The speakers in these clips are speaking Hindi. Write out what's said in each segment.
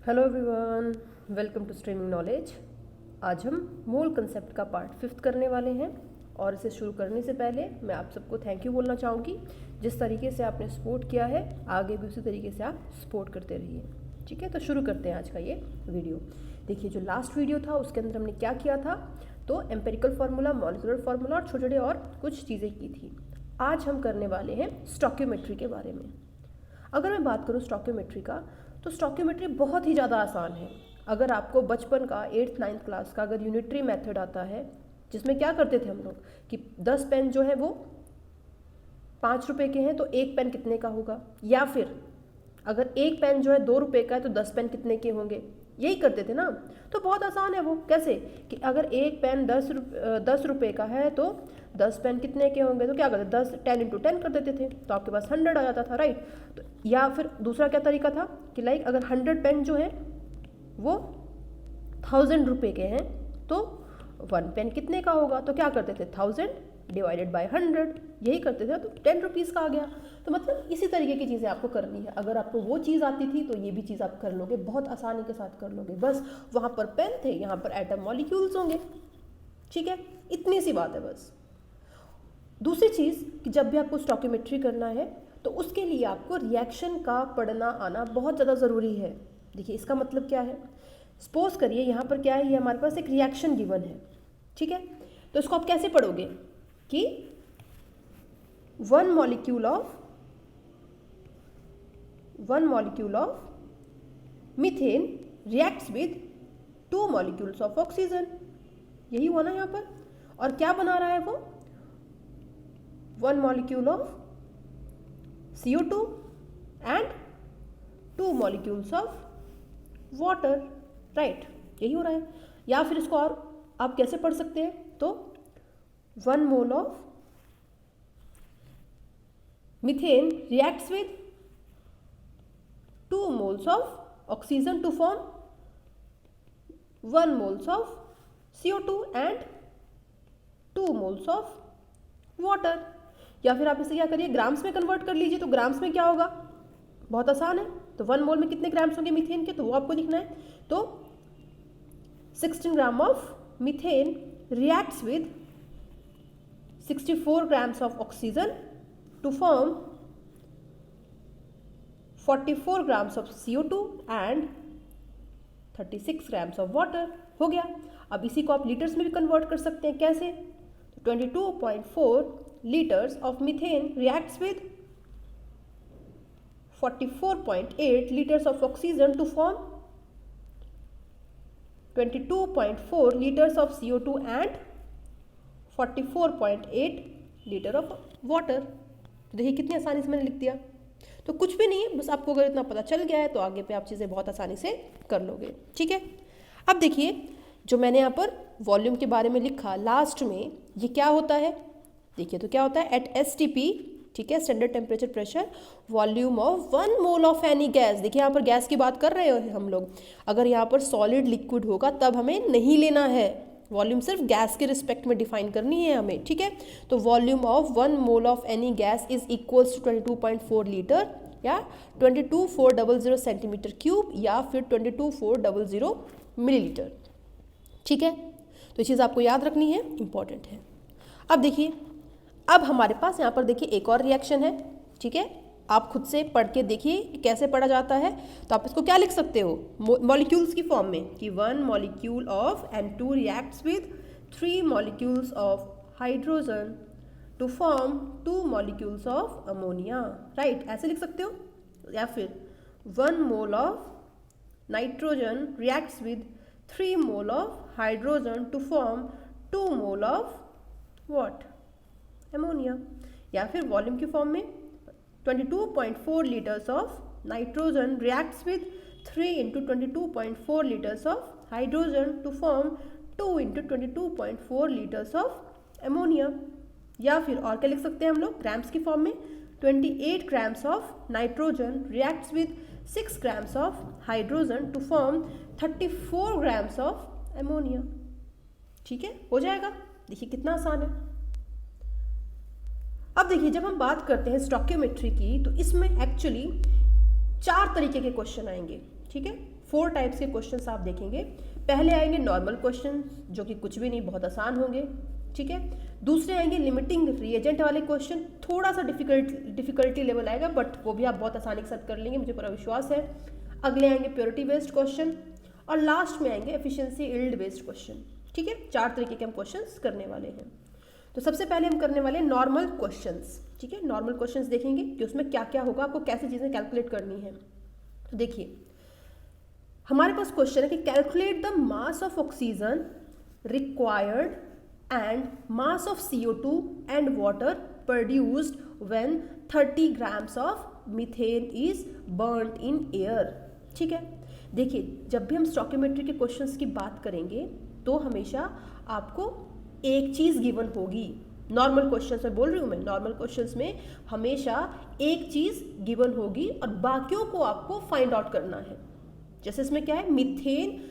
Hello everyone, welcome to Streaming Knowledge. आज हम मोल कंसेप्ट का पार्ट 5 करने वाले हैं और इसे शुरू करने से पहले मैं आप सबको थैंक यू बोलना चाहूँगी। जिस तरीके से आपने सपोर्ट किया है आगे भी उसी तरीके से आप सपोर्ट करते रहिए। ठीक है, तो शुरू करते हैं आज का ये वीडियो। देखिए, जो लास्ट वीडियो था उसके अंदर हमने क्या किया था, तो एम्पेरिकल फार्मूला, मॉलिक्यूलर फार्मूला और छोटे छोटे और कुछ चीज़ें की थी। आज हम करने वाले हैं स्टोकियोमेट्री के बारे में। अगर मैं बात करूँ स्टोकियोमेट्री का, तो स्टोकियोमेट्री बहुत ही ज़्यादा आसान है। अगर आपको बचपन का 8th 9th क्लास का अगर यूनिटरी मेथड आता है, जिसमें क्या करते थे हम लोग कि 10 पेन जो है वो 5 रुपए के हैं तो एक पेन कितने का होगा, या फिर अगर एक पेन जो है 2 रुपए का है तो 10 पेन कितने के होंगे, यही करते थे ना। तो बहुत आसान है वो। कैसे कि अगर एक पेन 10 रुपए का है तो 10 पेन कितने के होंगे, तो क्या करते, 10 into 10 कर देते थे तो आपके पास 100 आ जाता था, राइट। तो या फिर दूसरा क्या तरीका था कि लाइक अगर 100 पेन जो है वो 1000 रुपए के हैं तो 1 पेन कितने का होगा, तो क्या करते थे 1000 डिवाइडेड बाय 100, यही करते थे तो 10 रुपीज़ का आ गया। तो मतलब इसी तरीके की चीज़ें आपको करनी है। अगर आपको वो चीज़ आती थी तो ये भी चीज़ आप कर लोगे, बहुत आसानी के साथ कर लोगे। बस वहाँ पर पेन थे, यहाँ पर एटम मॉलिक्यूल्स होंगे। ठीक है, इतनी सी बात है बस। दूसरी चीज़ कि जब भी आपको स्टोकियोमेट्री करना है तो उसके लिए आपको रिएक्शन का पढ़ना आना बहुत ज़्यादा ज़रूरी है। देखिए, इसका मतलब क्या है, सपोज करिए यहाँ पर क्या है, ये हमारे पास एक रिएक्शन गिवन है। ठीक है, तो इसको आप कैसे पढ़ोगे कि 1 molecule of methane reacts with 2 molecules of oxygen, यही हुआ ना यहाँ पर। और क्या बना रहा है वो, 1 molecule of CO2 and 2 molecules of water, right, यही हो रहा है। या फिर इसको और आप कैसे पढ़ सकते हैं, तो 1 mole of methane reacts with 2 moles of oxygen to form 1 moles of CO2 and 2 moles of water. या फिर आप इसे क्या करिए, ग्राम्स में कन्वर्ट कर लीजिए। तो ग्राम्स में क्या होगा, बहुत आसान है। तो 1 मोल में कितने ग्राम्स होंगे मीथेन के, तो वो आपको लिखना है। तो 16 gram of methane reacts with 64 grams of oxygen to form 44 grams of CO2 and 36 grams of water, हो गया। अब इसी को आप लीटर्स में भी कन्वर्ट कर सकते हैं। कैसे, 22.4 liters of methane reacts with 44.8 liters of oxygen to form 22.4 liters of CO2 and 44.8 liter of water। तो देखिए कितनी आसानी से मैंने लिख दिया। तो कुछ भी नहीं है, बस आपको अगर इतना पता चल गया है तो आगे पे आप चीज़ें बहुत आसानी से कर लोगे। ठीक है, अब देखिए जो मैंने यहाँ पर वॉल्यूम के बारे में लिखा लास्ट में, ये क्या होता है, देखिए तो क्या होता है, एट STP, ठीक है, standard temperature pressure, volume of 1 mole of any gas. देखिए यहाँ पर गैस की बात कर रहे हैं हम लोग। अगर यहाँ पर सॉलिड लिक्विड होगा तब हमें नहीं लेना है, वॉल्यूम सिर्फ गैस के रिस्पेक्ट में डिफाइन करनी है हमें। ठीक है, तो volume of 1 mole of any gas is equals to 22.4 litre या 22400 सेंटीमीटर क्यूब या फिर 22400 मिलीलीटर। ठीक है, तो ये चीज़ आपको याद रखनी है, इंपॉर्टेंट है। अब देखिए, अब हमारे पास यहाँ पर देखिए एक और रिएक्शन है। ठीक है, आप खुद से पढ़ के देखिए कैसे पढ़ा जाता है। तो आप इसको क्या लिख सकते हो, मॉलिक्यूल्स की फॉर्म में, कि 1 molecule of N2 reacts with 3 molecules of hydrogen to form 2 molecules of ammonia, right, ऐसे लिख सकते हो। या फिर 1 mole of nitrogen reacts with 3 mole of hydrogen to form 2 mole of what, ammonia. या फिर वॉल्यूम की फॉर्म में 22.4 litres of nitrogen reacts with 3 into 22.4 litres of hydrogen to form 2 into 22.4 litres of ammonia. या फिर और क्या लिख सकते हैं हम लोग, ग्राम्स की फॉर्म में 28 grams of nitrogen reacts with 6 grams of hydrogen to form 34 grams of ammonia. ठीक है, हो जाएगा। देखिए कितना आसान है। अब देखिए, जब हम बात करते हैं स्टोकियोमेट्री की तो इसमें एक्चुअली 4 तरीके के क्वेश्चन आएंगे। ठीक है, 4 टाइप्स के क्वेश्चंस आप देखेंगे। पहले आएंगे नॉर्मल क्वेश्चन जो कि कुछ भी नहीं, बहुत आसान होंगे, ठीक है। दूसरे आएंगे लिमिटिंग रिएजेंट वाले क्वेश्चन, थोड़ा सा डिफिकल्टी लेवल आएगा, बट वो भी आप बहुत आसानी के साथ कर लेंगे, मुझे पूरा विश्वास है। अगले आएंगे प्योरिटी बेस्ड क्वेश्चन, और लास्ट में आएंगे एफिशिएंसी यील्ड बेस्ड क्वेश्चन, ठीक है। 4 तरीके के हम क्वेश्चंस करने वाले हैं। तो सबसे पहले हम करने वाले हैं नॉर्मल क्वेश्चंस, ठीक है। नॉर्मल क्वेश्चंस देखेंगे कि उसमें क्या क्या होगा, आपको कैसी चीज़ें कैलकुलेट करनी है। तो देखिए हमारे पास क्वेश्चन है कि calculate the mass of oxygen required and mass of CO2 and water produced when 30 grams of methane is burned in air, ठीक है। देखिए जब भी हम स्टोइकियोमेट्री के क्वेश्चंस की बात करेंगे तो हमेशा आपको एक चीज़ गिवन होगी। नॉर्मल क्वेश्चंस में बोल रही हूँ मैं, नॉर्मल क्वेश्चंस में हमेशा एक चीज़ गिवन होगी और बाकियों को आपको फाइंड आउट करना है। जैसे इसमें क्या है, मीथेन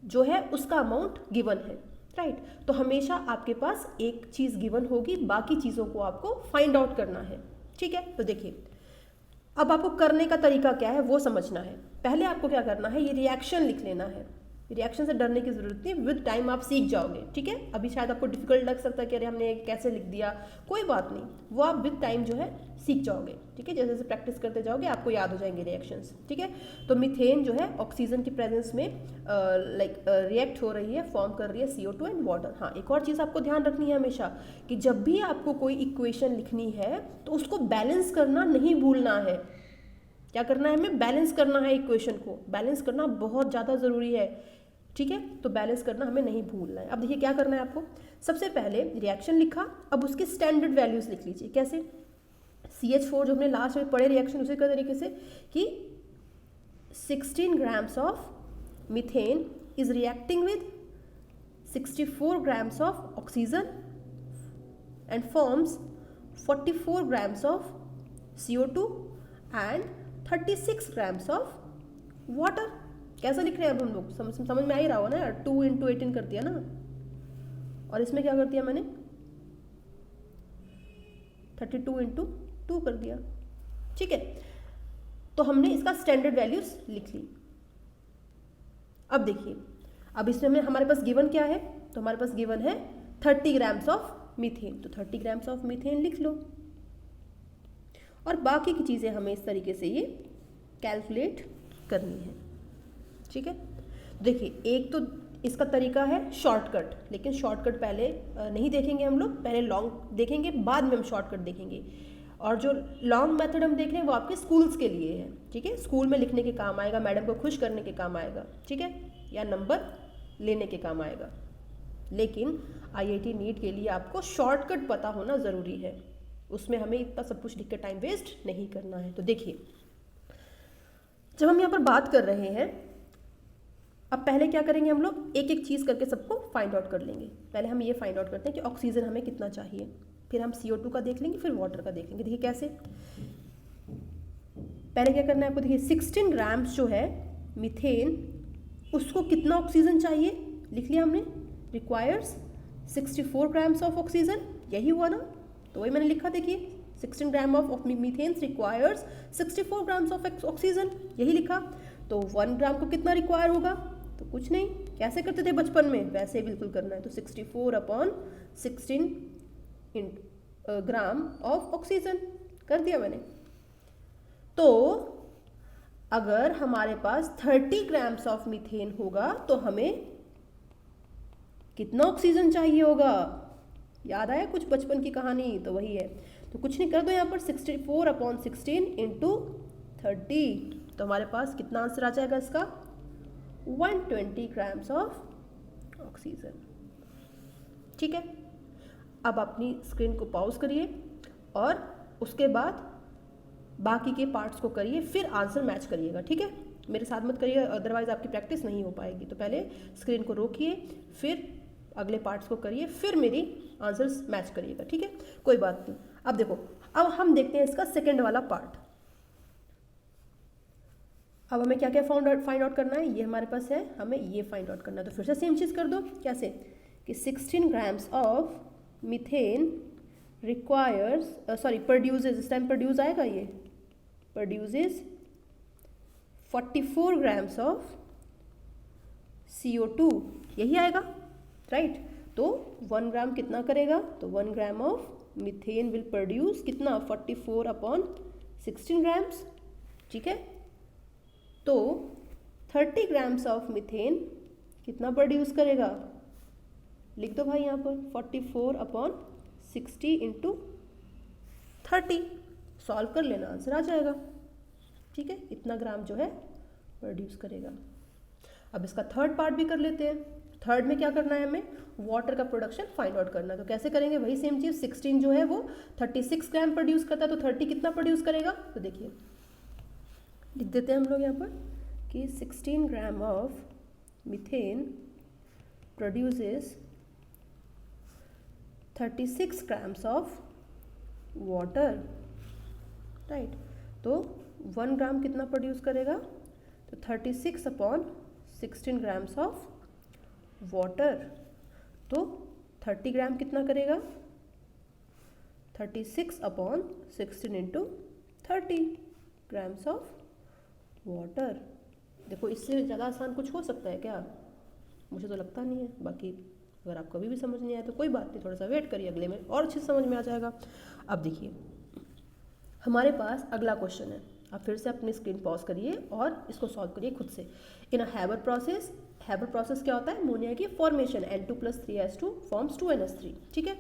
जो है उसका अमाउंट गिवन है, राइट। तो हमेशा आपके पास एक चीज़ गिवन होगी, बाकी चीज़ों को आपको फाइंड आउट करना है, ठीक है। तो देखिए अब आपको करने का तरीका क्या है वो समझना है। पहले आपको क्या करना है, ये रिएक्शन लिख लेना है। रिएक्शन से डरने की जरूरत नहीं, विद टाइम आप सीख जाओगे, ठीक है। अभी शायद आपको डिफिकल्ट लग सकता है कि अरे हमने कैसे लिख दिया, कोई बात नहीं, वो आप विद टाइम जो है सीख जाओगे, ठीक है। जैसे जैसे प्रैक्टिस करते जाओगे आपको याद हो जाएंगे रिएक्शंस, ठीक है। तो मीथेन जो है ऑक्सीजन की प्रेजेंस में रिएक्ट हो रही है, फॉर्म कर रही है CO2 एंड वाटर। हाँ, एक और चीज़ आपको ध्यान रखनी है हमेशा कि जब भी आपको कोई इक्वेशन लिखनी है तो उसको बैलेंस करना नहीं भूलना है। क्या करना है, हमें बैलेंस करना है, इक्वेशन को बैलेंस करना बहुत ज़्यादा ज़रूरी है, ठीक है। तो बैलेंस करना हमें नहीं भूलना है। अब देखिए क्या करना है आपको, सबसे पहले रिएक्शन लिखा, अब उसकी स्टैंडर्ड वैल्यूज लिख लीजिए। कैसे, CH4 जो हमने लास्ट में पढ़े रिएक्शन उसी का तरीके से कि 16 grams of methane is reacting with 64 grams of oxygen and forms 44 grams of CO2 and 36 grams of water. कैसा लिख रहे हैं अब हम लोग, समझ में आ ही रहा होगा ना यार। 2 × 18 कर दिया ना, और इसमें क्या कर दिया मैंने 32 × 2 कर दिया, ठीक है। तो हमने इसका स्टैंडर्ड वैल्यूज लिख ली। अब देखिए, अब इसमें हमारे पास गिवन क्या है, तो हमारे पास गिवन है 30 ग्राम्स ऑफ मीथेन, तो 30 ग्राम्स ऑफ मीथेन लिख लो, और बाकी की चीज़ें हमें इस तरीके से ये कैलकुलेट करनी है, ठीक है। देखिए एक तो इसका तरीका है शॉर्टकट, लेकिन शॉर्टकट पहले नहीं देखेंगे हम लोग, पहले लॉन्ग देखेंगे, बाद में हम शॉर्टकट देखेंगे। और जो लॉन्ग मेथड हम देख रहे हैं वो आपके स्कूल्स के लिए है, ठीक है। स्कूल में लिखने के काम आएगा, मैडम को खुश करने के काम आएगा, ठीक है, या नंबर लेने के काम आएगा। लेकिन IIT नीट के लिए आपको शॉर्टकट पता होना ज़रूरी है, उसमें हमें इतना सब कुछ लिख कर टाइम वेस्ट नहीं करना है। तो देखिए जब हम यहाँ पर बात कर रहे हैं, अब पहले क्या करेंगे हम लोग, एक एक चीज़ करके सबको फाइंड आउट कर लेंगे। पहले हम ये फाइंड आउट करते हैं कि ऑक्सीजन हमें कितना चाहिए, फिर हम CO2 का देख लेंगे, फिर वाटर का देख लेंगे। देखिए कैसे, पहले क्या करना है आपको, देखिए 16 ग्राम्स जो है मीथेन, उसको कितना ऑक्सीजन चाहिए लिख लिया हमने, रिक्वायर्स 64 ग्राम्स ऑफ ऑक्सीजन, यही हुआ ना। तो वही मैंने लिखा, देखिए 16 gram of methane requires 64 grams of oxygen, यही लिखा। तो 1 ग्राम को कितना रिक्वायर होगा, तो कुछ नहीं, कैसे करते थे बचपन में वैसे ही बिल्कुल करना है। तो 64/16 ग्राम ऑफ ऑक्सीजन कर दिया मैंने। तो अगर हमारे पास 30 ग्राम्स ऑफ मीथेन होगा तो हमें कितना ऑक्सीजन चाहिए होगा, याद आया कुछ बचपन की कहानी, तो वही है। तो कुछ नहीं, कर दो यहाँ पर 64/16 × 30, तो हमारे पास कितना आंसर आ जाएगा इसका, 120 ग्राम्स ऑफ ऑक्सीजन, ठीक है। अब अपनी स्क्रीन को पॉज करिए और उसके बाद बाकी के पार्ट्स को करिए, फिर आंसर मैच करिएगा, ठीक है। मेरे साथ मत करिए, अदरवाइज आपकी प्रैक्टिस नहीं हो पाएगी। तो पहले स्क्रीन को रोकिए, फिर अगले पार्ट्स को करिए, फिर मेरी आंसर्स मैच करिएगा, ठीक है, कोई बात नहीं। अब देखो, अब हम देखते हैं इसका सेकंड वाला पार्ट। अब हमें क्या क्या फाइंड आउट करना है, ये हमारे पास है, हमें ये फाइंड आउट करना है। तो फिर से सेम चीज़ कर दो, कैसे कि 16 grams of methane requires produces, इस टाइम प्रोड्यूस आएगा, ये प्रोड्यूसेस 44 ग्राम्स ऑफ CO2, यही आएगा, राइट। तो 1 ग्राम कितना करेगा, तो 1 ग्राम ऑफ मीथेन विल प्रोड्यूस कितना 44/16 ग्राम्स, ठीक है। तो 30 ग्राम्स ऑफ मीथेन कितना प्रोड्यूस करेगा, लिख दो भाई यहाँ पर 44/60 इंटू 30, सॉल्व कर लेना, आंसर आ जाएगा, ठीक है। इतना ग्राम जो है प्रोड्यूस करेगा। अब इसका थर्ड पार्ट भी कर लेते हैं। थर्ड में क्या करना है, हमें वाटर का प्रोडक्शन फाइंड आउट करना है। तो कैसे करेंगे, वही सेम चीज़, 16 जो है वो 36 ग्राम प्रोड्यूस करता है, तो 30 कितना प्रोड्यूस करेगा, तो देखिए लिख देते हैं हम लोग यहाँ पर कि 16 gram of methane produces 36 grams of water, right. तो 1 ग्राम कितना प्रोड्यूस करेगा, तो 36/16 ग्राम्स ऑफ वाटर, तो 30 ग्राम कितना करेगा, 36/16 इंटू 30 ग्राम्स ऑफ वाटर। देखो इससे ज़्यादा आसान कुछ हो सकता है क्या, मुझे तो लगता नहीं है। बाकी अगर आपको अभी भी समझ नहीं आया तो कोई बात नहीं, थोड़ा सा वेट करिए, अगले में और अच्छे से समझ में आ जाएगा। अब देखिए हमारे पास अगला क्वेश्चन है, आप फिर से अपनी स्क्रीन पॉज करिए और इसको सॉल्व करिए खुद से। इन अ हैबर प्रोसेस, हैबर प्रोसेस क्या होता है, अमोनिया की फॉर्मेशन, N2+3H2 फॉर्म्स 2NH3, ठीक है।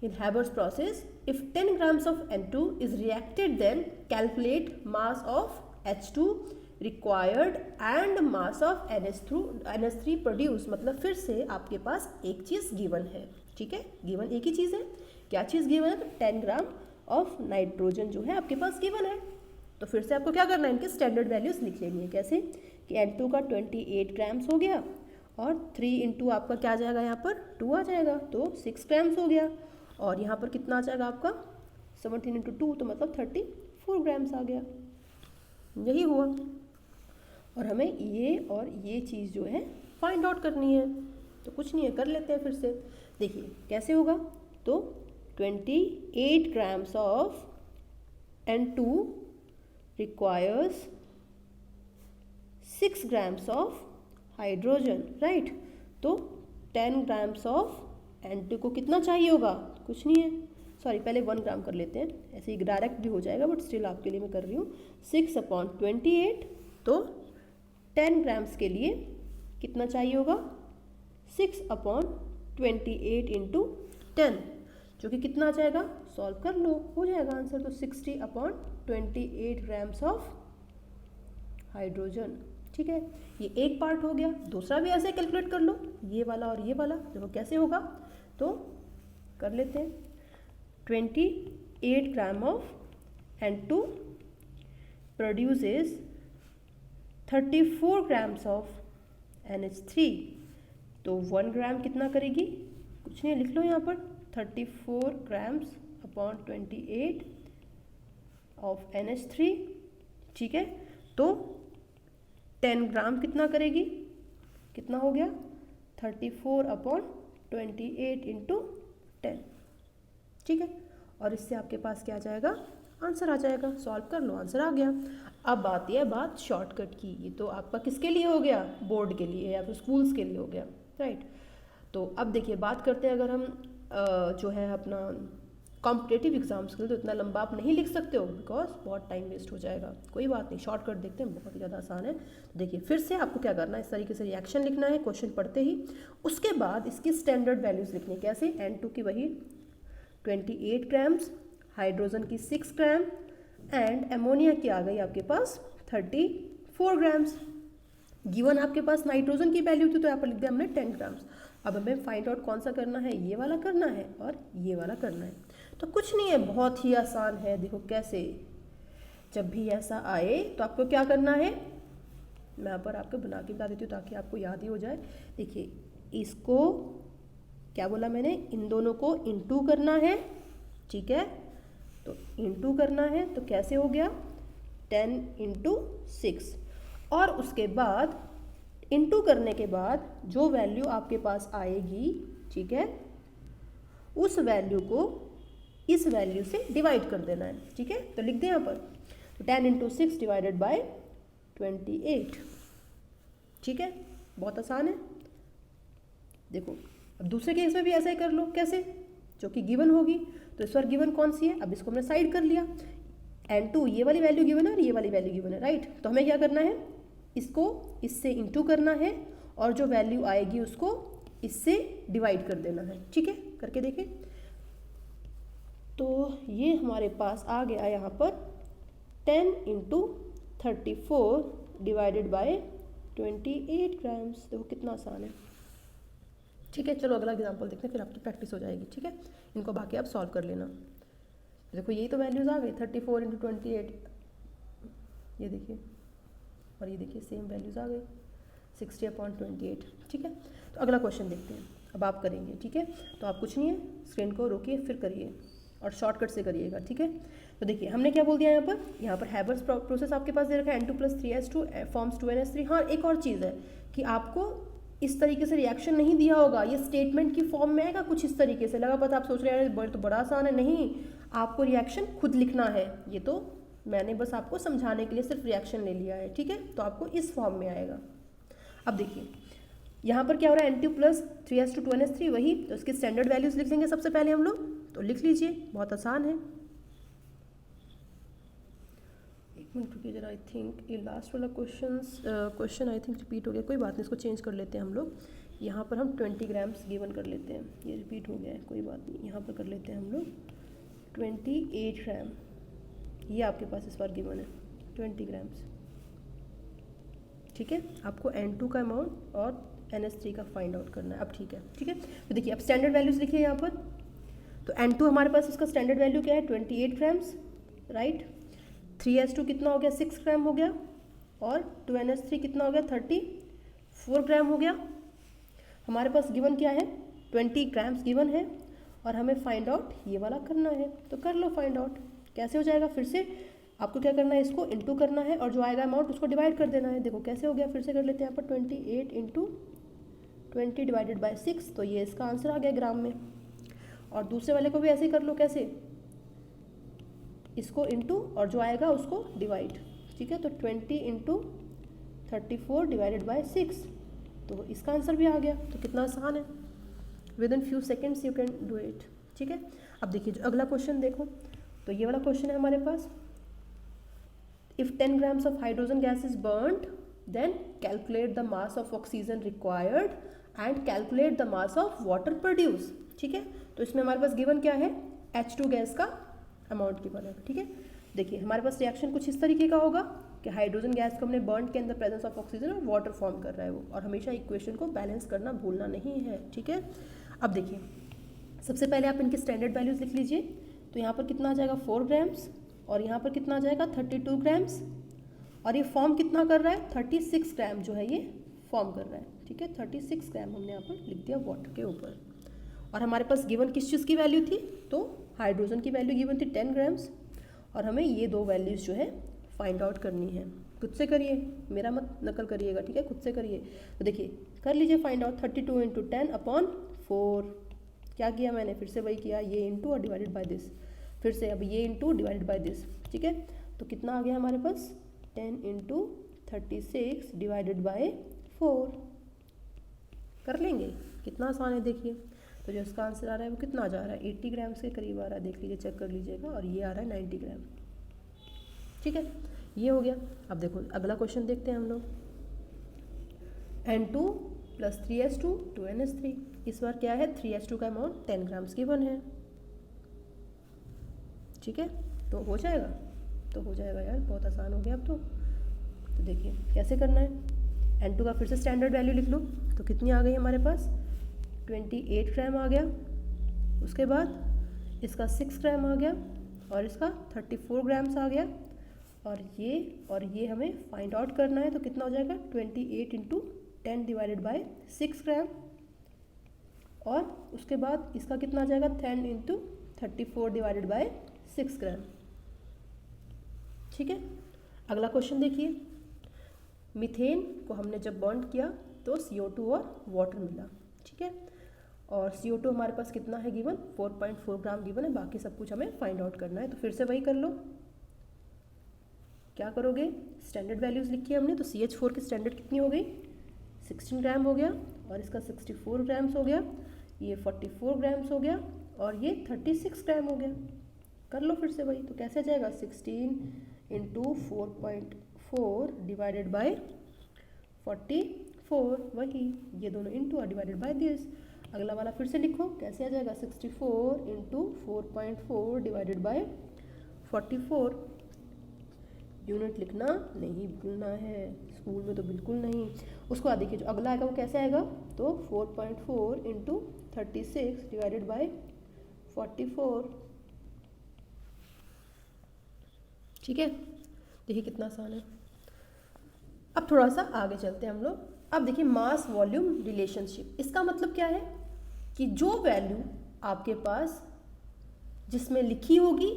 In Haber's process if 10 grams of N2 is reacted then calculate mass of H2 required and mass of NH3 produce. मतलब फिर से आपके पास एक चीज़ गिवन है, ठीक है, गिवन एक ही चीज़ है। क्या चीज़ गिवन है, तो 10 ग्राम ऑफ नाइट्रोजन जो है आपके पास गिवन है। तो फिर से आपको क्या करना है, इनके स्टैंडर्ड वैल्यूज लिख लेनी है। कैसे कि N2 का 28 ग्राम्स हो गया और 3 इंटू आपका क्या आ जाएगा, यहाँ पर 2 आ जाएगा, तो 6 ग्राम्स हो गया। और यहाँ पर कितना आ जाएगा आपका 17 इंटू 2, तो मतलब 34 ग्राम्स आ गया, यही हुआ। और हमें ये और ये चीज़ जो है फाइंड आउट करनी है। तो कुछ नहीं है, कर लेते हैं फिर से। देखिए कैसे होगा, तो 28 grams of N2 requires 6 grams of hydrogen, right. तो 10 ग्राम्स ऑफ N2 को कितना चाहिए होगा, कुछ नहीं है, सॉरी पहले 1 ग्राम कर लेते हैं, ऐसे ही डायरेक्ट भी हो जाएगा बट स्टिल आपके लिए मैं कर रही हूँ। 6/28, तो 10 ग्राम्स के लिए कितना चाहिए होगा, 6/28 इंटू 10, जो कि कितना आ जाएगा, सॉल्व कर लो, हो जाएगा आंसर। तो 60/28 ग्राम्स ऑफ हाइड्रोजन, ठीक है। ये एक पार्ट हो गया। दूसरा भी ऐसे कैलकुलेट कर लो, ये वाला और ये वाला, देखो कैसे होगा, तो कर लेते हैं। 28 gram of N2 produces 34 grams of NH3, तो 1 ग्राम कितना करेगी, कुछ नहीं, लिख लो यहाँ पर 34 ग्राम्स अपॉन 28 ऑफ NH3, ठीक है। तो 10 ग्राम कितना करेगी, कितना हो गया 34/28 इंटू 10, ठीक है। और इससे आपके पास क्या आ जाएगा, आंसर आ जाएगा, सॉल्व कर लो, आंसर आ गया। अब बात यह बात शॉर्टकट की, ये तो आपका किसके लिए हो गया, बोर्ड के लिए या फिर स्कूल्स के लिए हो गया, राइट। तो अब देखिए बात करते हैं, अगर हम जो है अपना कॉम्पिटेटिव एग्जाम्स के लिए, तो इतना लंबा आप नहीं लिख सकते हो बिकॉज बहुत टाइम वेस्ट हो जाएगा। कोई बात नहीं, शॉर्टकट देखते हैं, बहुत ही ज़्यादा आसान है। तो देखिए फिर से आपको क्या करना है, इस तरीके से रिएक्शन लिखना है क्वेश्चन पढ़ते ही, उसके बाद इसकी स्टैंडर्ड वैल्यूज़ लिखनी है। कैसे, N2 की वही 28 ग्राम्स, हाइड्रोजन की 6 ग्राम एंड एमोनिया की आ गई आपके पास 34 ग्राम्स। गिवन आपके पास नाइट्रोजन की वैल्यू थी तो यहाँ पर लिख दिया हमने 10 ग्राम्स। अब हमें फाइंड आउट कौन सा करना है, ये वाला करना है और ये वाला करना है। तो कुछ नहीं है, बहुत ही आसान है। देखो कैसे, जब भी ऐसा आए तो आपको क्या करना है, मैं यहाँ पर आपको बना के बता देती हूँ ताकि आपको याद ही हो जाए। देखिए इसको क्या बोला मैंने, इन दोनों को इंटू करना है, ठीक है। तो इंटू करना है तो कैसे हो गया 10 इंटू 6, और उसके बाद इंटू करने के बाद जो वैल्यू आपके पास आएगी, ठीक है, उस वैल्यू को इस वैल्यू से डिवाइड कर देना है, ठीक है। तो लिख दें यहाँ पर, तो 10 इंटू 6 डिवाइडेड बाय 28, ठीक है। बहुत आसान है। देखो अब दूसरे केस में भी ऐसा ही कर लो, कैसे, जो कि गिवन होगी। तो इस बार गिवन कौन सी है, अब इसको हमने साइड कर लिया, N2 ये वाली वैल्यू गिवन है और ये वाली वैल्यू गिवन है, राइट। तो हमें क्या करना है, इसको इससे इंटू करना है और जो वैल्यू आएगी उसको इससे डिवाइड कर देना है, ठीक है। करके देखें तो ये हमारे पास आ गया यहाँ पर 10 × 34 डिवाइडेड बाय 28 ग्राम्स। देखो कितना आसान है, ठीक है। चलो अगला एग्जांपल देखते हैं, फिर आपकी प्रैक्टिस हो जाएगी, ठीक है। इनको बाकी आप सॉल्व कर लेना। देखो यही तो वैल्यूज़ आ गई, 34 × 28, ये देखिए, और ये देखिए सेम वैल्यूज़ आ गई 60/28, ठीक है। तो अगला क्वेश्चन देखते हैं, अब आप करेंगे, ठीक है। तो आप कुछ नहीं है, स्क्रीन को रोकिए फिर करिए और शॉर्टकट से करिएगा, ठीक है। तो देखिए हमने क्या बोल दिया यहाँ पर हैबर्स प्रोसेस आपके पास दे रखा है, N2 + 3s2 फॉर्म्स 2ns3। हाँ एक और चीज़ है कि आपको इस तरीके से रिएक्शन नहीं दिया होगा, ये स्टेटमेंट की फॉर्म में आएगा कुछ इस तरीके से। लगा पता, आप सोच रहे हैं तो बड़ा आसान है, नहीं, आपको रिएक्शन खुद लिखना है। ये तो मैंने बस आपको समझाने के लिए सिर्फ रिएक्शन ले लिया है, ठीक है। तो आपको इस फॉर्म में आएगा। अब देखिए यहाँ पर क्या हो रहा है, N2 + 3s2 2ns3 वही, तो इसकी स्टैंडर्ड वैल्यूज लिख देंगे सबसे पहले हम लोग। तो लिख लीजिए, बहुत आसान है। एक मिनट रुकिए जरा, आई थिंक ये लास्ट वाला क्वेश्चन आई थिंक रिपीट हो गया, कोई बात नहीं, इसको चेंज कर लेते हैं हम लोग। यहाँ पर हम 20 ग्राम्स गिवन कर लेते हैं, ये रिपीट हो गया है, कोई बात नहीं। यहाँ पर कर लेते हैं हम लोग 28 ग्राम, ये आपके पास इस बार गिवन है 20 ग्राम्स, ठीक है। आपको N2 का अमाउंट और NS3 का फाइंड आउट करना है। अब ठीक है, ठीक है। तो देखिए अब स्टैंडर्ड वैल्यूज लिखिए यहाँ पर। तो N2 हमारे पास इसका स्टैंडर्ड वैल्यू क्या है, 28 ग्राम्स, राइट। 3s2 कितना हो गया, 6 ग्राम हो गया, और 2NS3 कितना हो गया, 34 ग्राम हो गया। हमारे पास गिवन क्या है, 20 ग्राम्स गिवन है, और हमें फाइंड आउट ये वाला करना है। तो कर लो फाइंड आउट, कैसे हो जाएगा, फिर से आपको क्या करना है, इसको इंटू करना है और जो आएगा अमाउंट उसको डिवाइड कर देना है। देखो कैसे हो गया, फिर से कर लेते हैं यहाँ पर 28 × 20 डिवाइडेड बाय 6, तो ये इसका आंसर आ गया ग्राम में। और दूसरे वाले को भी ऐसे ही कर लो, कैसे, इसको इंटू और जो आएगा उसको डिवाइड, ठीक है। तो 20 × 34 डिवाइडेड बाय 6, तो इसका आंसर भी आ गया। तो कितना आसान है, with in few seconds you can do it, ठीक है। अब देखिए जो अगला क्वेश्चन देखो, तो ये वाला क्वेश्चन है हमारे पास, if 10 grams of hydrogen gas is burnt, then calculate the mass of oxygen required and calculate the mass of water produced, ठीक है। तो इसमें हमारे पास गिवन क्या है, H2 गैस का अमाउंट गिवन है, ठीक है। देखिए हमारे पास रिएक्शन कुछ इस तरीके का होगा कि हाइड्रोजन गैस को हमने बर्न के अंदर प्रेजेंस ऑफ ऑक्सीजन और वाटर फॉर्म कर रहा है वो, और हमेशा इक्वेशन को बैलेंस करना भूलना नहीं है, ठीक है। अब देखिए सबसे पहले आप इनके स्टैंडर्ड वैल्यूज लिख लीजिए। तो यहाँ पर कितना आ जाएगा, 4 ग्राम्स, और यहाँ पर कितना आ जाएगा, 32 ग्राम्स, और ये फॉर्म कितना कर रहा है, 36 ग्राम जो है ये फॉर्म कर रहा है, ठीक है। 36 ग्राम हमने यहाँ पर लिख दिया वाटर के ऊपर। और हमारे पास गिवन किस चीज़ की वैल्यू थी, तो हाइड्रोजन की वैल्यू गिवन थी 10 ग्राम्स, और हमें ये दो वैल्यूज़ जो है फाइंड आउट करनी है। खुद से करिए, मेरा मत नकल करिएगा, ठीक है, खुद से करिए। तो देखिए कर लीजिए फाइंड आउट, 32 × 10/4, क्या किया मैंने, फिर से वही किया, ये इंटू और डिवाइडेड बाय दिस, फिर से अब ये इंटू डिवाइडेड बाय दिस, ठीक है। तो कितना आ गया हमारे पास, 10 × 36 डिवाइडेड बाय 4, कर लेंगे, कितना आसान है। देखिए तो जो इसका आंसर आ रहा है वो कितना जा रहा है, 80 ग्राम्स के करीब आ रहा है, देख लीजिए, चेक कर लीजिएगा, और ये आ रहा है 90 ग्राम, ठीक है। ये हो गया। अब देखो अगला क्वेश्चन देखते हैं हम लोग, N2 + 3s2 2ns3, इस बार क्या है, 3s2 का अमाउंट 10 ग्राम्स गिवन है, ठीक है। तो हो जाएगा, तो हो जाएगा यार, बहुत आसान हो गया अब तो देखिए कैसे करना है, N2 का फिर से स्टैंडर्ड वैल्यू लिख लो। तो कितनी आ गई हमारे पास, 28 ग्राम आ गया, उसके बाद इसका 6 ग्राम आ गया, और इसका 34 ग्राम्स आ गया, और ये हमें फाइंड आउट करना है। तो कितना हो जाएगा, 28 × 10 डिवाइडेड बाय 6 ग्राम, और उसके बाद इसका कितना आ जाएगा, 10 × 34 डिवाइडेड बाय 6 ग्राम, ठीक है। अगला क्वेश्चन देखिए, मीथेन को हमने जब बॉन्ड किया तो CO2 और वाटर मिला, ठीक है। और CO2 हमारे पास कितना है गिवन, 4.4 ग्राम गिवन है, बाकी सब कुछ हमें फाइंड आउट करना है। तो फिर से वही कर लो, क्या करोगे, स्टैंडर्ड वैल्यूज़ लिखी है हमने, तो CH4 की स्टैंडर्ड कितनी हो गई, 16 ग्राम हो गया, और इसका 64 ग्राम्स हो गया, ये 44 ग्राम्स हो गया, और ये 36 ग्राम हो गया। कर लो फिर से भाई, तो कैसे आ जाएगा 16 इंटू 4.4 डिवाइडेड बाई 44, वही ये दोनों इंटू और डिवाइडेड बाई दिस। अगला वाला फिर से लिखो, कैसे आ जाएगा 64 इंटू 4.4 डिवाइडेड बाई 44। यूनिट लिखना नहीं भूलना है, स्कूल में तो बिल्कुल नहीं। उसको बाद देखिए जो अगला आएगा वो कैसे आएगा, तो 4.4 इंटू 36 डिवाइडेड बाई 44। ठीक है, देखिए कितना आसान है। अब थोड़ा सा आगे चलते हैं हम लोग। अब देखिए मास वॉल्यूम रिलेशनशिप, इसका मतलब क्या है कि जो वैल्यू आपके पास जिसमें लिखी होगी